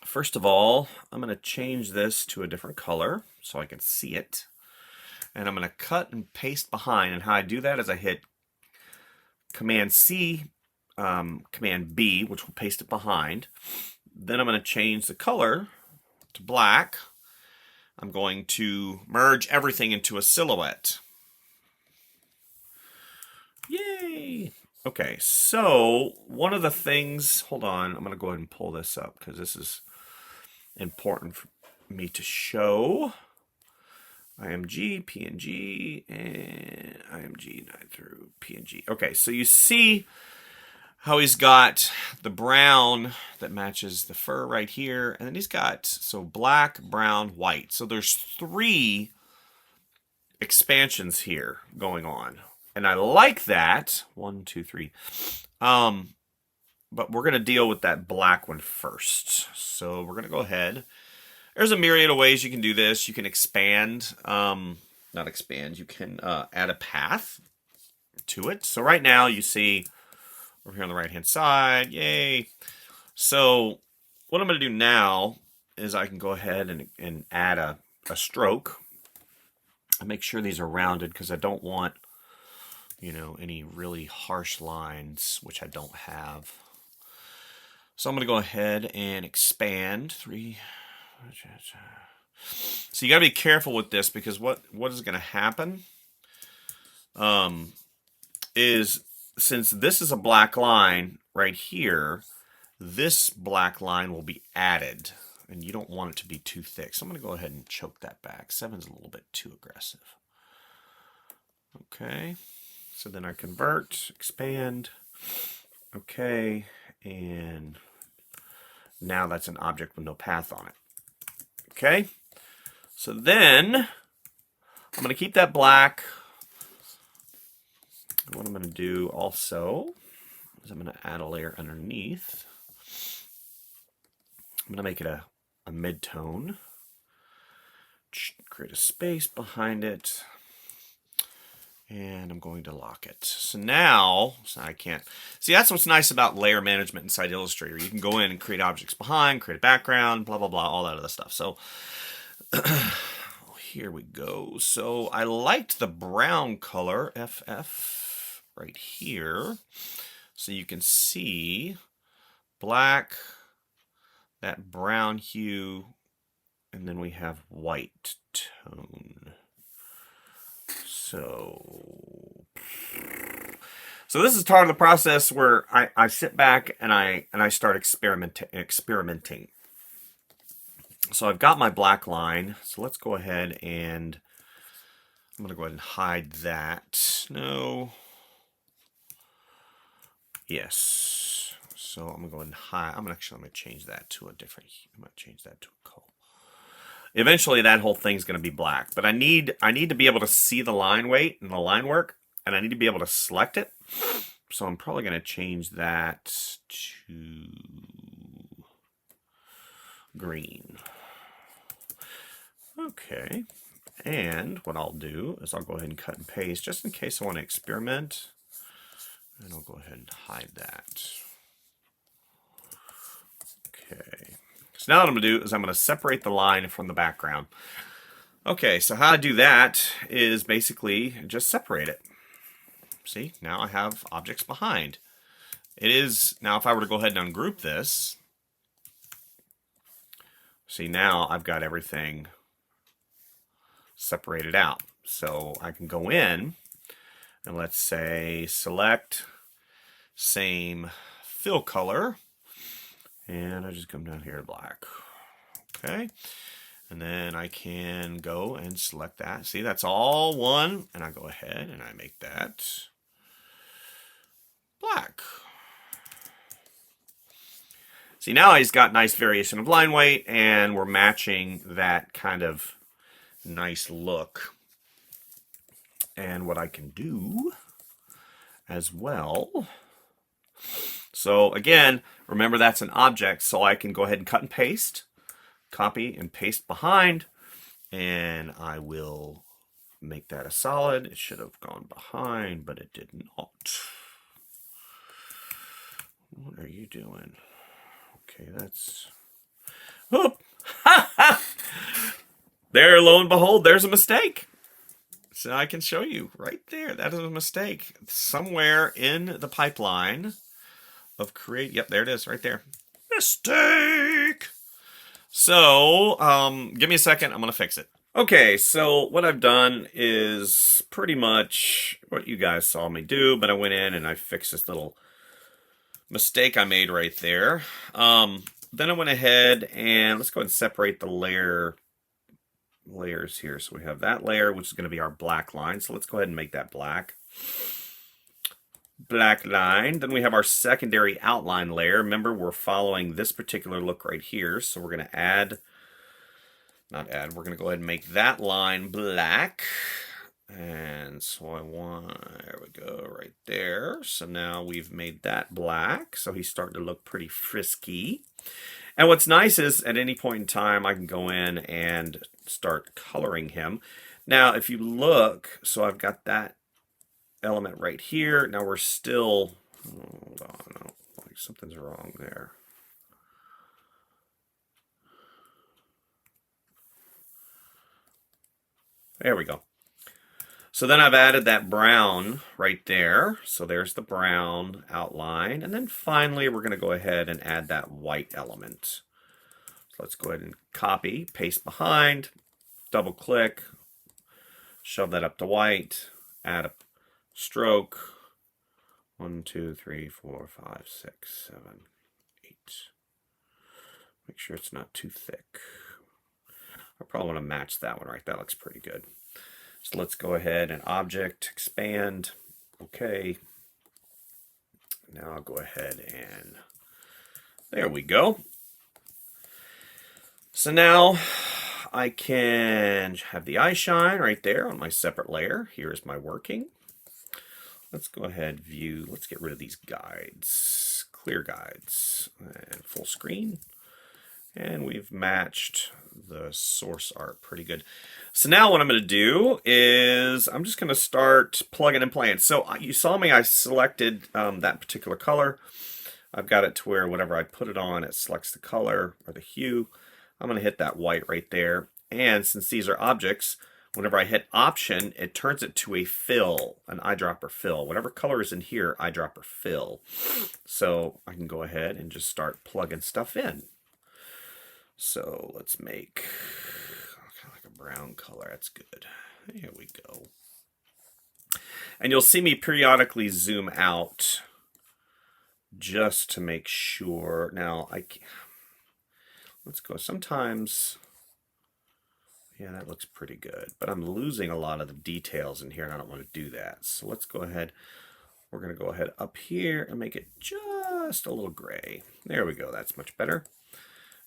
[SPEAKER 1] first of all, I'm going to change this to a different color so I can see it. And I'm going to cut and paste behind. And how I do that is I hit Command C, Command B, which will paste it behind. Then I'm going to change the color to black. I'm going to merge everything into a silhouette. Yay! Okay, so one of the things, hold on, I'm going to go ahead and pull this up because this is important for me to show. IMG, PNG, and IMG 9 through PNG. Okay, so you see how he's got the brown that matches the fur right here. And then he's got, so black, brown, white. So there's 3 expansions here going on. And I like that. 1, 2, 3. But we're going to deal with that black one first. So we're going to go ahead. There's a myriad of ways you can do this. You can expand, not expand, you can add a path to it. So right now you see over here on the right-hand side, yay. So what I'm going to do now is I can go ahead and add a stroke. I make sure these are rounded because I don't want, you know, any really harsh lines, which I don't have. So I'm going to go ahead and expand 3. So you got to be careful with this because what is going to happen is since this is a black line right here, this black line will be added and you don't want it to be too thick. So I'm going to go ahead and choke that back. 7's a little bit too aggressive. Okay, so then I convert, expand, okay, and now that's an object with no path on it. Okay, so then I'm going to keep that black. What I'm going to do also is I'm going to add a layer underneath. I'm going to make it a mid-tone. Create a space behind it. And I'm going to lock it. So now I can't. See, that's what's nice about layer management inside Illustrator. You can go in and create objects behind, create a background, blah, blah, blah, all that other stuff. So here we go. So I liked the brown color, FF, right here. So you can see black, that brown hue, and then we have white tone. So this is part of the process where I sit back and I start experimenting. So I've got my black line. So let's go ahead and I'm going to go ahead and hide that. No. Yes. So I'm going to go ahead and hide. I'm going to change that to a different. I'm going to change that to a color. Eventually, that whole thing's going to be black. But I need to be able to see the line weight and the line work, and I need to be able to select it. So I'm probably going to change that to green. Okay. And what I'll do is I'll go ahead and cut and paste just in case I want to experiment. And I'll go ahead and hide that. Okay. So now what I'm going to do is I'm going to separate the line from the background. Okay, so how I do that is basically just separate it. See, now I have objects behind. It is, now if I were to go ahead and ungroup this, see now I've got everything separated out. So I can go in and let's say select same fill color, and I just come down here to black. Okay, and then I can go and select that. See, that's all one, and I go ahead and I make that black. See, now he's got nice variation of line weight, and we're matching that kind of nice look. And what I can do as well, so again, remember that's an object, so I can go ahead and cut and paste, copy and paste behind, and I will make that a solid. It should have gone behind, but it did not. What are you doing? Okay, that's... Oh! There, lo and behold, there's a mistake. So I can show you right there. That is a mistake. Somewhere in the pipeline of create. Yep, there it is, right there. Mistake! So, give me a second. I'm going to fix it. Okay, so what I've done is pretty much what you guys saw me do, but I went in and I fixed this little mistake I made right there. Then I went ahead and let's go ahead and separate the layers here. So we have that layer, which is going to be our black line. So let's go ahead and make that black. Black line. Then we have our secondary outline layer. Remember, we're following this particular look right here. So we're going to we're going to go ahead and make that line black. And so there we go, right there. So now we've made that black. So he's starting to look pretty frisky. And what's nice is at any point in time, I can go in and start coloring him. Now, if you look, so I've got that element right here. Now we're still, hold on, no, like something's wrong there. There we go. So then I've added that brown right there. So there's the brown outline. And then finally, we're going to go ahead and add that white element. So let's go ahead and copy, paste behind, double click, shove that up to white, add a stroke. 1, 2, 3, 4, 5, 6, 7, 8. Make sure it's not too thick. I probably want to match that one right. That looks pretty good. So let's go ahead and object, expand. Okay. Now I'll go ahead and there we go. So now I can have the eye shine right there on my separate layer. Here's my working. Let's go ahead, view. Let's get rid of these guides, clear guides, and full screen. And we've matched the source art pretty good. So now what I'm going to do is I'm just going to start plugging and playing. So you saw me, I selected that particular color. I've got it to where whatever I put it on, it selects the color or the hue. I'm going to hit that white right there. And since these are objects, whenever I hit Option, it turns it to a fill, an eyedropper fill. Whatever color is in here, eyedropper fill. So I can go ahead and just start plugging stuff in. So let's make kind of like a brown color. That's good. Here we go. And you'll see me periodically zoom out just to make sure. Now, let's go. Sometimes, yeah, that looks pretty good. But I'm losing a lot of the details in here, and I don't want to do that. So let's go ahead. We're going to go ahead up here and make it just a little gray. There we go. That's much better.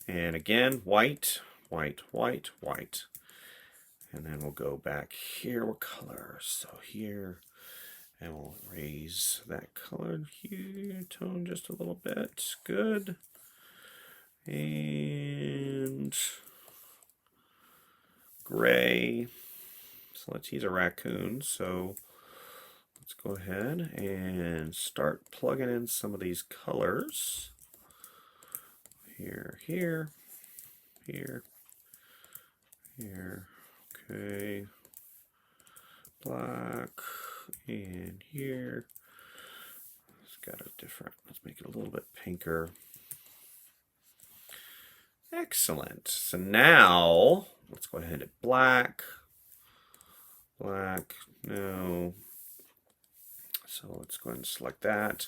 [SPEAKER 1] And again, white, white, white, white. And then we'll go back here. What color? So here. And we'll raise that color hue tone just a little bit. Good. And gray. So he's a raccoon. So let's go ahead and start plugging in some of these colors. Here, here, here, here. Okay. Black. And here, it's got a different, let's make it a little bit pinker. Excellent. So now, let's go ahead and black. Black, no. So let's go ahead and select that.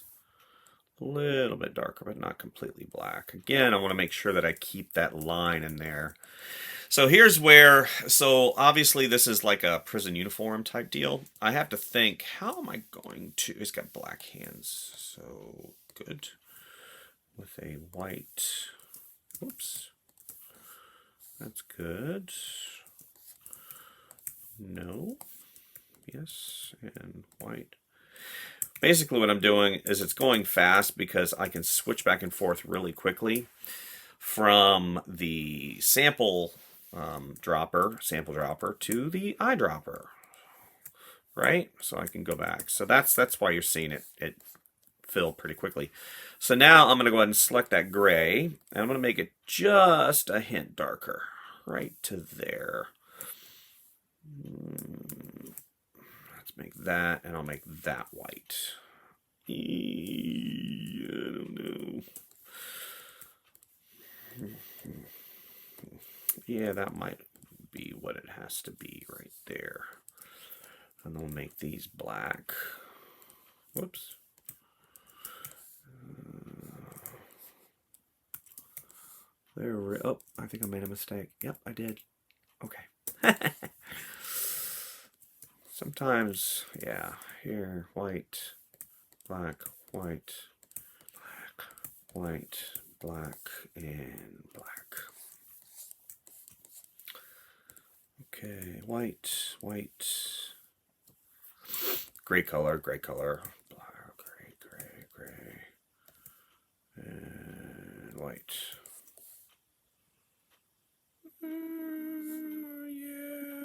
[SPEAKER 1] A little bit darker, but not completely black. Again, I want to make sure that I keep that line in there. So here's where, so obviously this is like a prison uniform type deal. I have to think, how am I going to, it's got black hands, so good. With a white, oops, that's good. No, yes, and white. Basically what I'm doing is it's going fast because I can switch back and forth really quickly from the sample sample dropper to the eyedropper, right? So I can go back. So that's why you're seeing it fill pretty quickly. So now I'm going to go ahead and select that gray, and I'm going to make it just a hint darker, right to there. Let's make that, and I'll make that white. I don't know. Yeah, that might be what it has to be right there. And we'll make these black. Whoops. Oh, I think I made a mistake. Yep, I did. Okay. Sometimes, yeah, here, white, black, white, black, white, black, and black. Okay, white, white, gray color, black, gray, gray, gray, and white. Yeah,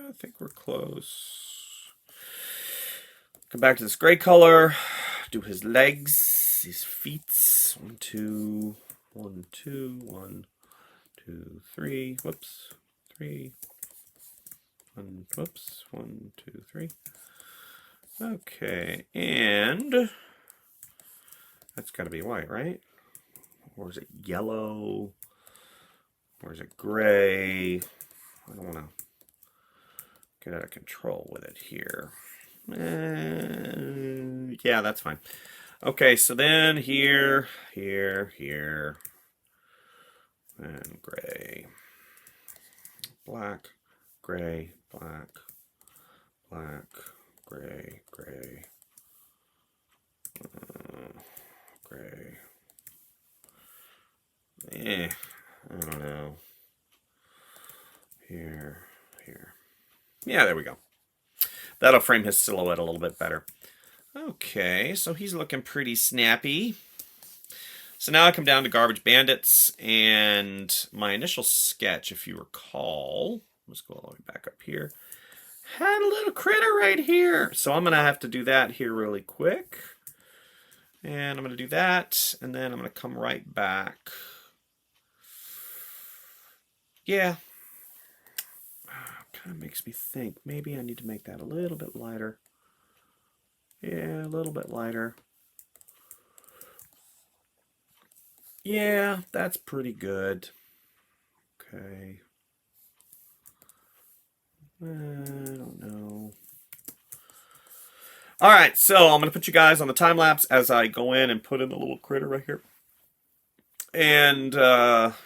[SPEAKER 1] I think we're close. Come back to this gray color, do his legs, his feet. 1, 2, 1, 2, 1, 2, 3, whoops, 3. Whoops, 1, 2, 3. Okay, and that's got to be white, right? Or is it yellow? Or is it gray? I don't want to get out of control with it here. Yeah, that's fine. Okay, so then here, here, here, and gray, black, gray, black, black, gray, gray, gray. I don't know. Here, here. Yeah, there we go. That'll frame his silhouette a little bit better. Okay, so he's looking pretty snappy. So now I come down to Garbage Bandits, and my initial sketch, if you recall, let's go all the way back up here, had a little critter right here. So I'm going to have to do that here really quick. And I'm going to do that, and then I'm going to come right back. Yeah. Kind of makes me think maybe I need to make that a little bit lighter. Yeah, a little bit lighter. Yeah, that's pretty good. Okay. I don't know. All right, so I'm going to put you guys on the time lapse as I go in and put in the little critter right here. And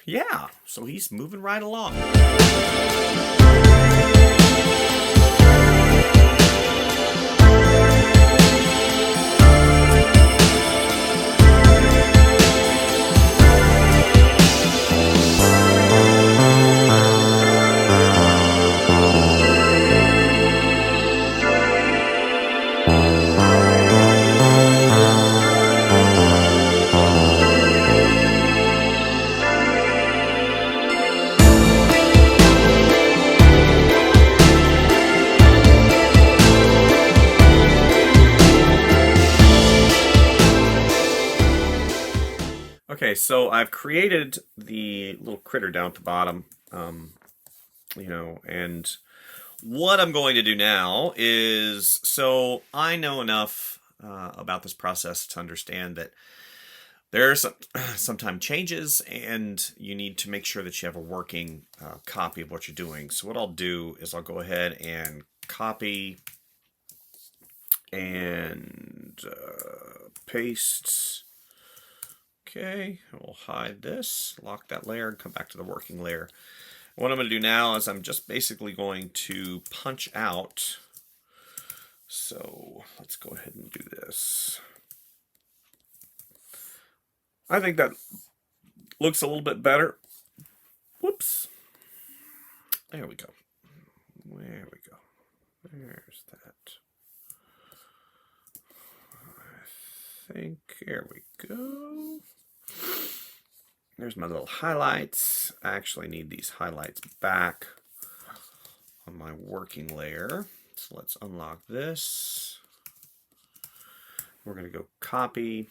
[SPEAKER 1] yeah, so he's moving right along. Okay, so I've created the little critter down at the bottom, you know, and what I'm going to do now is, so I know enough about this process to understand that there are sometimes changes, and you need to make sure that you have a working copy of what you're doing. So what I'll do is I'll go ahead and copy and paste. Okay, we'll hide this, lock that layer, and come back to the working layer. What I'm going to do now is I'm just basically going to punch out. So let's go ahead and do this. I think that looks a little bit better. Whoops. There we go. There we go. There's that. I think, there we go. There's my little highlights. I actually need these highlights back on my working layer. So let's unlock this. We're going to go copy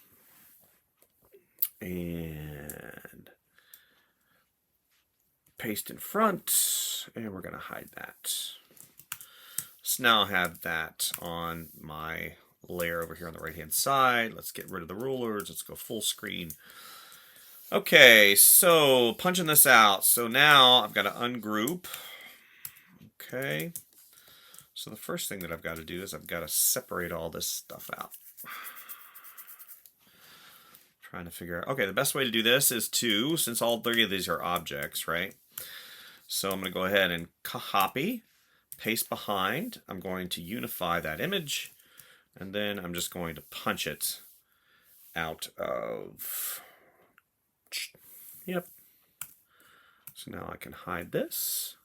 [SPEAKER 1] and paste in front, and we're going to hide that. So now I have that on my layer over here on the right hand side. Let's get rid of the rulers. Let's go full screen. Okay, so punching this out. So now I've got to ungroup. Okay. So the first thing that I've got to do is I've got to separate all this stuff out. Trying to figure out. Okay, the best way to do this is to, since all three of these are objects, right? So I'm going to go ahead and copy, paste behind. I'm going to unify that image, and then I'm just going to punch it out of. Yep. So now I can hide this,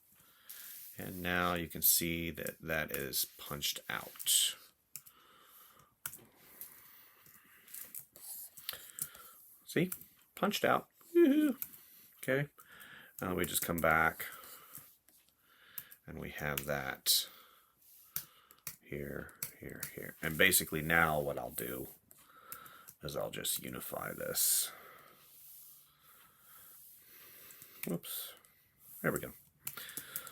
[SPEAKER 1] and now you can see that that is punched out. See? Punched out. Okay. Now we just come back, and we have that here, here, here. And basically now what I'll do is I'll just unify this. Whoops. There we go.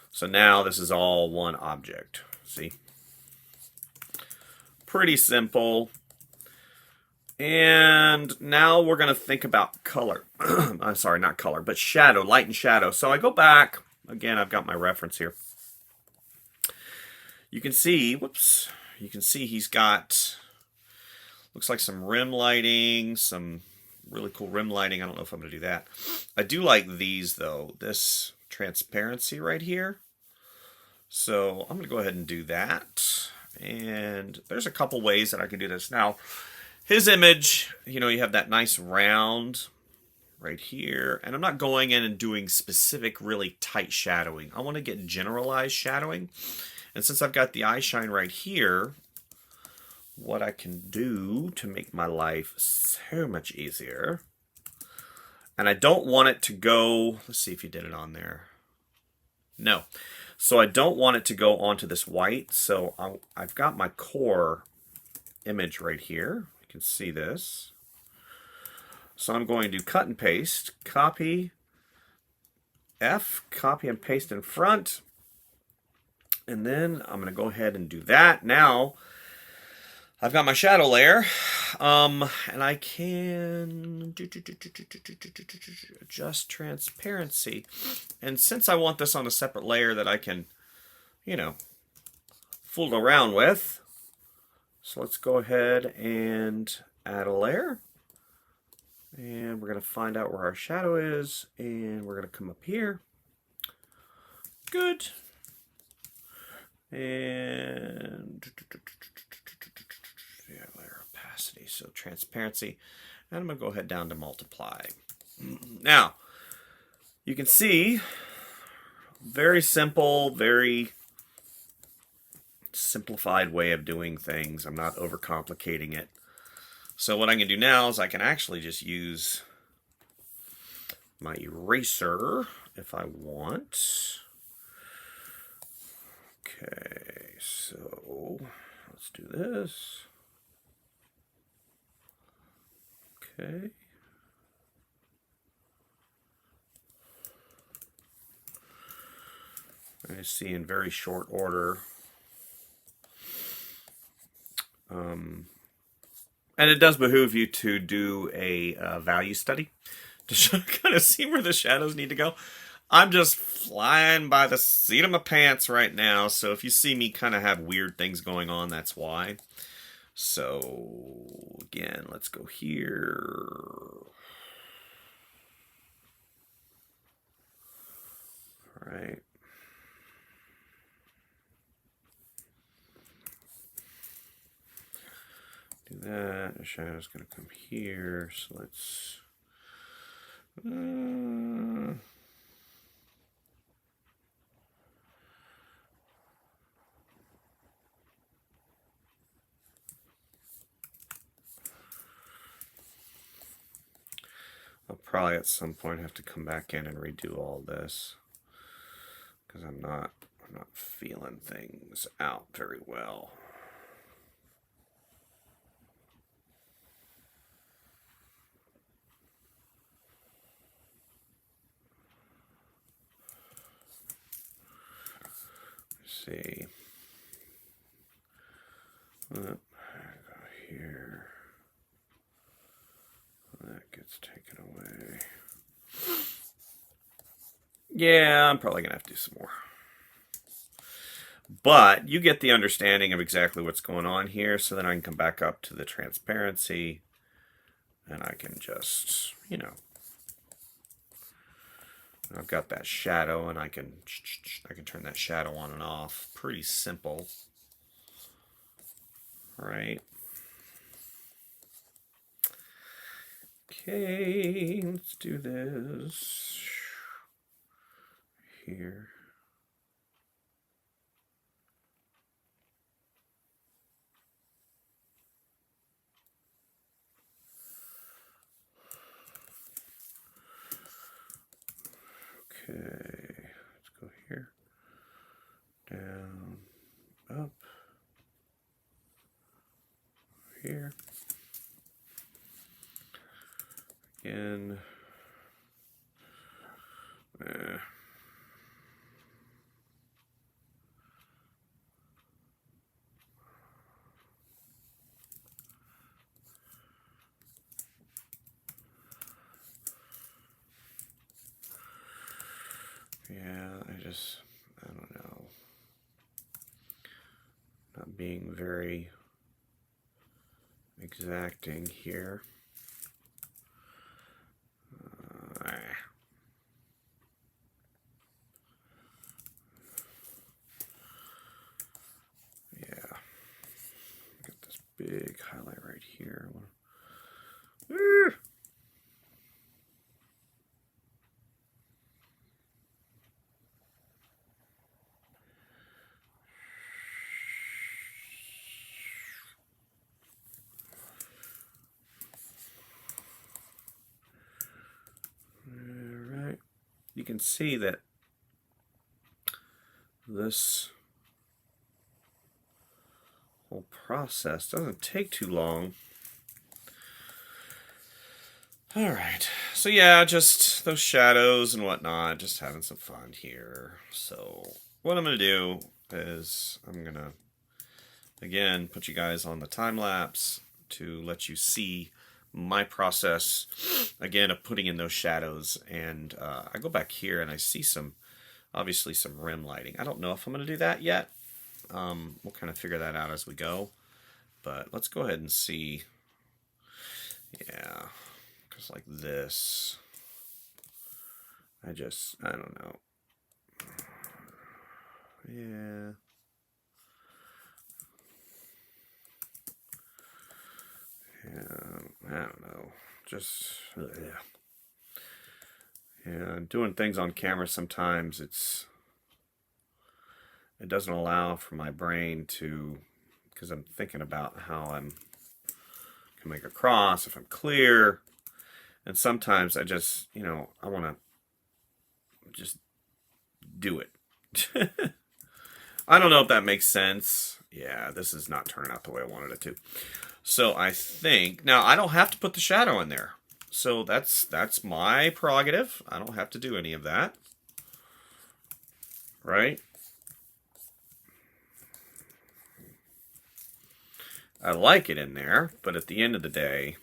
[SPEAKER 1] So now this is all one object. See? Pretty simple. And now we're going to think about color. I'm sorry, not color, but shadow, light and shadow. So I go back. Again, I've got my reference here. You can see, whoops, you can see he's got, looks like some rim lighting, some really cool rim lighting. I don't know if I'm going to do that. I do like these, though. This transparency right here. So I'm going to go ahead and do that. And there's a couple ways that I can do this. Now, his image, you know, you have that nice round right here. And I'm not going in and doing specific, really tight shadowing. I want to get generalized shadowing. And since I've got the eye shine right here, what I can do to make my life so much easier, and I don't want it to go, let's see if you did it on there. No. So I don't want it to go onto this white. So I've got my core image right here. You can see this. So I'm going to cut and paste, copy, F, copy and paste in front. And then I'm going to go ahead and do that. Now, I've got my shadow layer. And I can adjust transparency. And since I want this on a separate layer that I can, you know, fool around with, so let's go ahead and add a layer. And we're going to find out where our shadow is, and we're going to come up here. Good. And yeah, layer opacity, so transparency. And I'm going to go ahead down to multiply. Now, you can see, very simple, very simplified way of doing things. I'm not overcomplicating it. So what I can do now is I can actually just use my eraser if I want. Okay, so let's do this. Okay. I see in very short order. And it does behoove you to do a value study to kind of see where the shadows need to go. I'm just flying by the seat of my pants right now, so if you see me kind of have weird things going on, that's why. So, again, let's go here. All right. Do that. The shadow's going to come here, so let's... I'll probably at some point have to come back in and redo all this because I'm not feeling things out very well. Let's see. I go here. That gets taken away. Yeah, I'm probably going to have to do some more. But you get the understanding of exactly what's going on here, so then I can come back up to the transparency, and I can just, you know, I've got that shadow, and I can turn that shadow on and off. Pretty simple. All right. Okay, let's do this here. Okay, let's go here, down, up, here, again, yeah, I don't know, not being very exacting here. Yeah, got this big highlight right here. You can see that this whole process doesn't take too long. All right, so yeah, just those shadows and whatnot, just having some fun here. So what I'm gonna do is I'm gonna, again, put you guys on the time lapse to let you see my process, again, of putting in those shadows. And I go back here and I see obviously some rim lighting. I don't know if I'm going to do that yet. We'll kind of figure that out as we go. But let's go ahead and see. Yeah, because like this, I don't know. Yeah. I don't know. Just, yeah. Yeah, doing things on camera sometimes it doesn't allow for my brain to, because I'm thinking about how I can make a cross if I'm clear, and sometimes I just, I want to just do it. I don't know if that makes sense. Yeah, this is not turning out the way I wanted it to. So I think, now I don't have to put the shadow in there. So that's my prerogative. I don't have to do any of that. Right? I like it in there, but at the end of the day,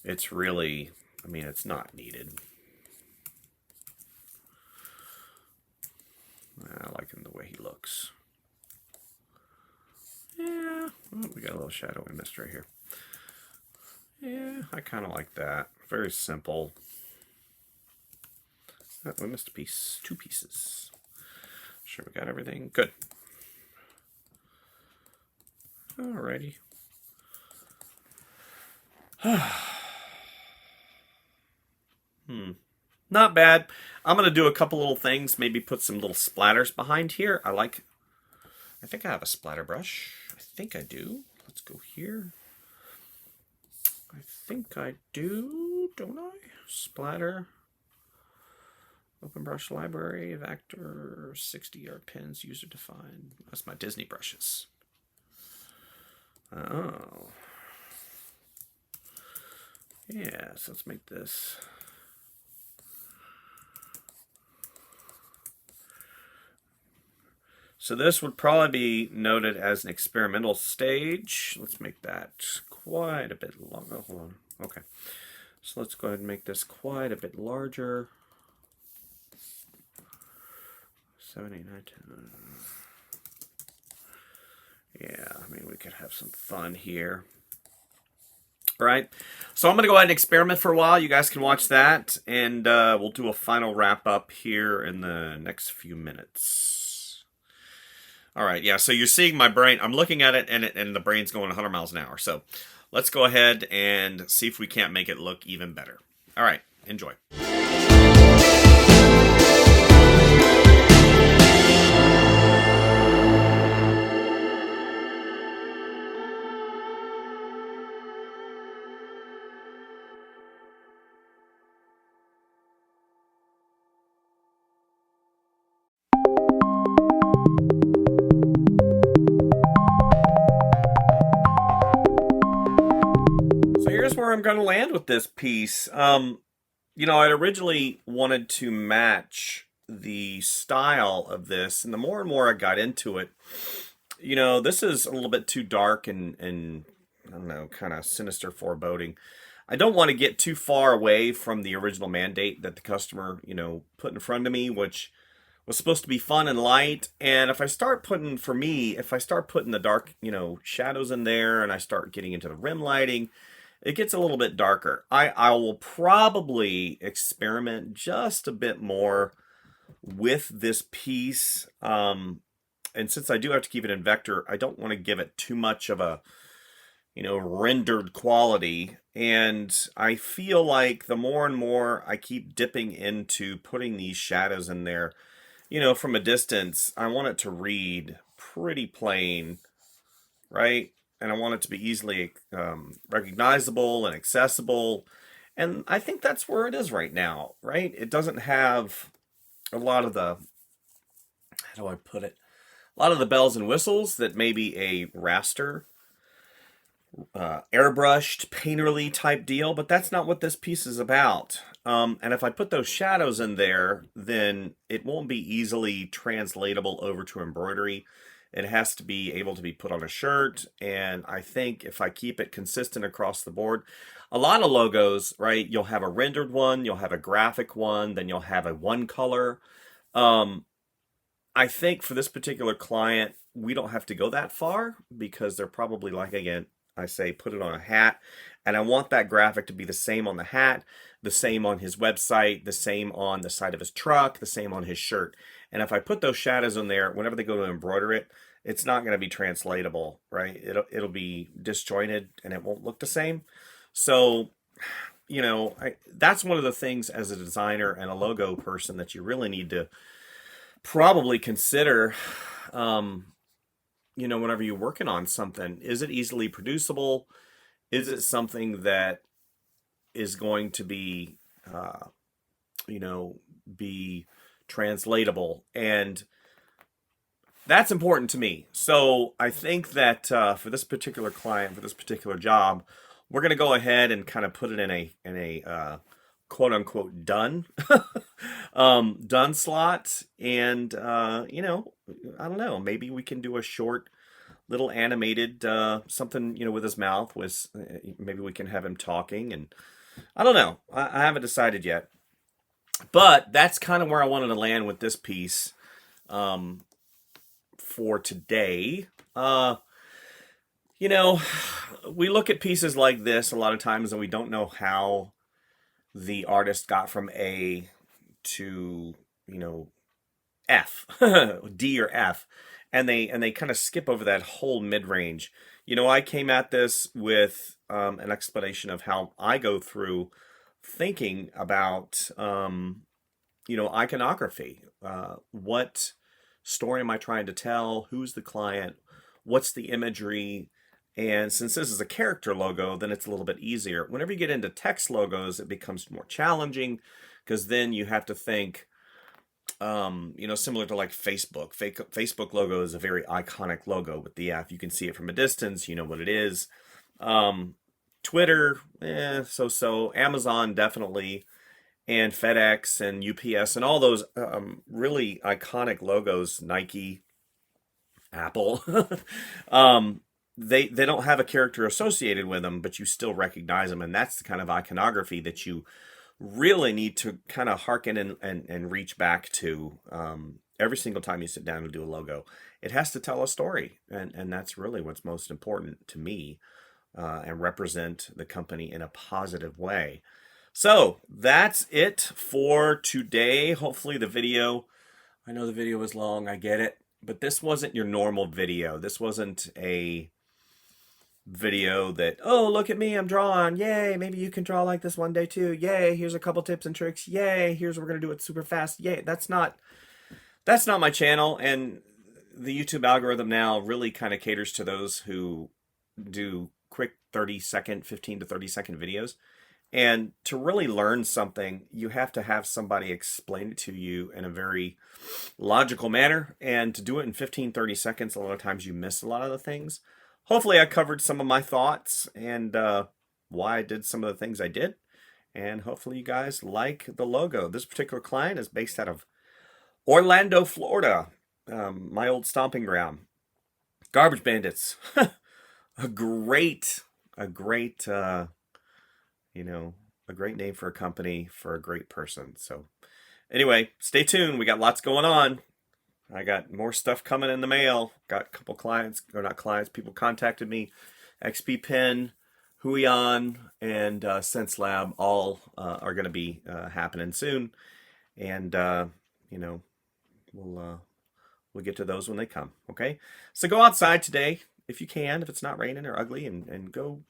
[SPEAKER 1] it's really, it's not needed. I like him the way he looks. Yeah, oh, we got a little shadow we missed right here. Yeah, I kind of like that. Very simple. Oh, we missed a piece. 2 pieces. Sure we got everything? Good. Alrighty. Not bad. I'm going to do a couple little things. Maybe put some little splatters behind here. I think I have a splatter brush. I think I do. Let's go here. I think I do, don't I? Splatter. Open brush library, vector, 60-yard pins, user defined. That's my Disney brushes. Oh. Yeah, so let's make this. So this would probably be noted as an experimental stage. Let's make that quite a bit longer. Hold on. Okay. So let's go ahead and make this quite a bit larger. 7, 8, 9, 10. Yeah, we could have some fun here. All right. So I'm going to go ahead and experiment for a while. You guys can watch that. And we'll do a final wrap up here in the next few minutes. All right, yeah, so you're seeing my brain. I'm looking at it, and the brain's going 100 miles an hour. So let's go ahead and see if we can't make it look even better. All right, enjoy. Where I'm going to land with this piece. I originally wanted to match the style of this, and the more and more I got into it, this is a little bit too dark and I don't know, kind of sinister foreboding. I don't want to get too far away from the original mandate that the customer, put in front of me, which was supposed to be fun and light. And if I start putting the dark, shadows in there, and I start getting into the rim lighting, it gets a little bit darker. I will probably experiment just a bit more with this piece. And since I do have to keep it in vector, I don't want to give it too much of a, rendered quality. And I feel like the more and more I keep dipping into putting these shadows in there, from a distance, I want it to read pretty plain, right? And I want it to be easily recognizable and accessible. And I think that's where it is right now, right? It doesn't have a lot of the, how do I put it? A lot of the bells and whistles that maybe a raster, airbrushed, painterly type deal, but that's not what this piece is about. And if I put those shadows in there, then it won't be easily translatable over to embroidery. It has to be able to be put on a shirt. And I think if I keep it consistent across the board, a lot of logos, right? You'll have a rendered one, you'll have a graphic one, then you'll have a one color. I think for this particular client, we don't have to go that far because they're probably like, again, I say put it on a hat. And I want that graphic to be the same on the hat, the same on his website, the same on the side of his truck, the same on his shirt. And if I put those shadows in there, whenever they go to embroider it, it's not going to be translatable, right? It'll be disjointed and it won't look the same. So, you know, that's one of the things as a designer and a logo person that you really need to probably consider, you know, whenever you're working on something. Is it easily producible? Is it something that is going to be, you know, be translatable? And that's important to me. So I think that for this particular client, for this particular job, we're going to go ahead and kind of put it in a quote unquote done done slot. And you know, I don't know, maybe we can do a short little animated something, you know, with his mouth, with maybe we can have him talking. And I don't know, I haven't decided yet, but that's kind of where I wanted to land with this piece for today. You know, we look at pieces like this a lot of times and we don't know how the artist got from A to, you know, F, D or F, and they kind of skip over that whole mid-range. You know, I came at this with an explanation of how I go through thinking about, you know, iconography. What story am I trying to tell? Who's the client? What's the imagery? And since this is a character logo, then it's a little bit easier. Whenever you get into text logos, it becomes more challenging because then you have to think, you know, similar to like Facebook. Facebook logo is a very iconic logo with the F. You can see it from a distance. You know what it is. Twitter, so. Amazon, definitely. And FedEx and UPS and all those really iconic logos, Nike, Apple. They don't have a character associated with them, but you still recognize them. And that's the kind of iconography that you really need to kind of hearken and reach back to every single time you sit down and do a logo. It has to tell a story. And that's really what's most important to me, and represent the company in a positive way. So that's it for today. Hopefully the video, I know the video was long, I get it, but this wasn't your normal video. This wasn't a video that, oh, look at me, I'm drawing, yay, maybe you can draw like this one day too, yay, here's a couple tips and tricks, yay, here's we're gonna do it super fast, yay. That's not my channel. And the YouTube algorithm now really kind of caters to those who do quick 30-second, 15 to 30-second videos. And to really learn something, you have to have somebody explain it to you in a very logical manner. And to do it in 15, 30 seconds, a lot of times you miss a lot of the things. Hopefully I covered some of my thoughts and why I did some of the things I did. And hopefully you guys like the logo. This particular client is based out of Orlando, Florida, my old stomping ground. Garbage Bandits. a great, you know, a great name for a company, for a great person. So anyway, stay tuned. We got lots going on. I got more stuff coming in the mail. Got a couple clients, or not clients, people contacted me. XP Pen, Huion, and Sense Lab all are going to be happening soon. And, you know, we'll get to those when they come. Okay. So go outside today if you can, if it's not raining or ugly, and go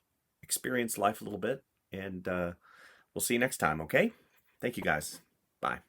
[SPEAKER 1] experience life a little bit. And we'll see you next time, okay? Thank you, guys. Bye.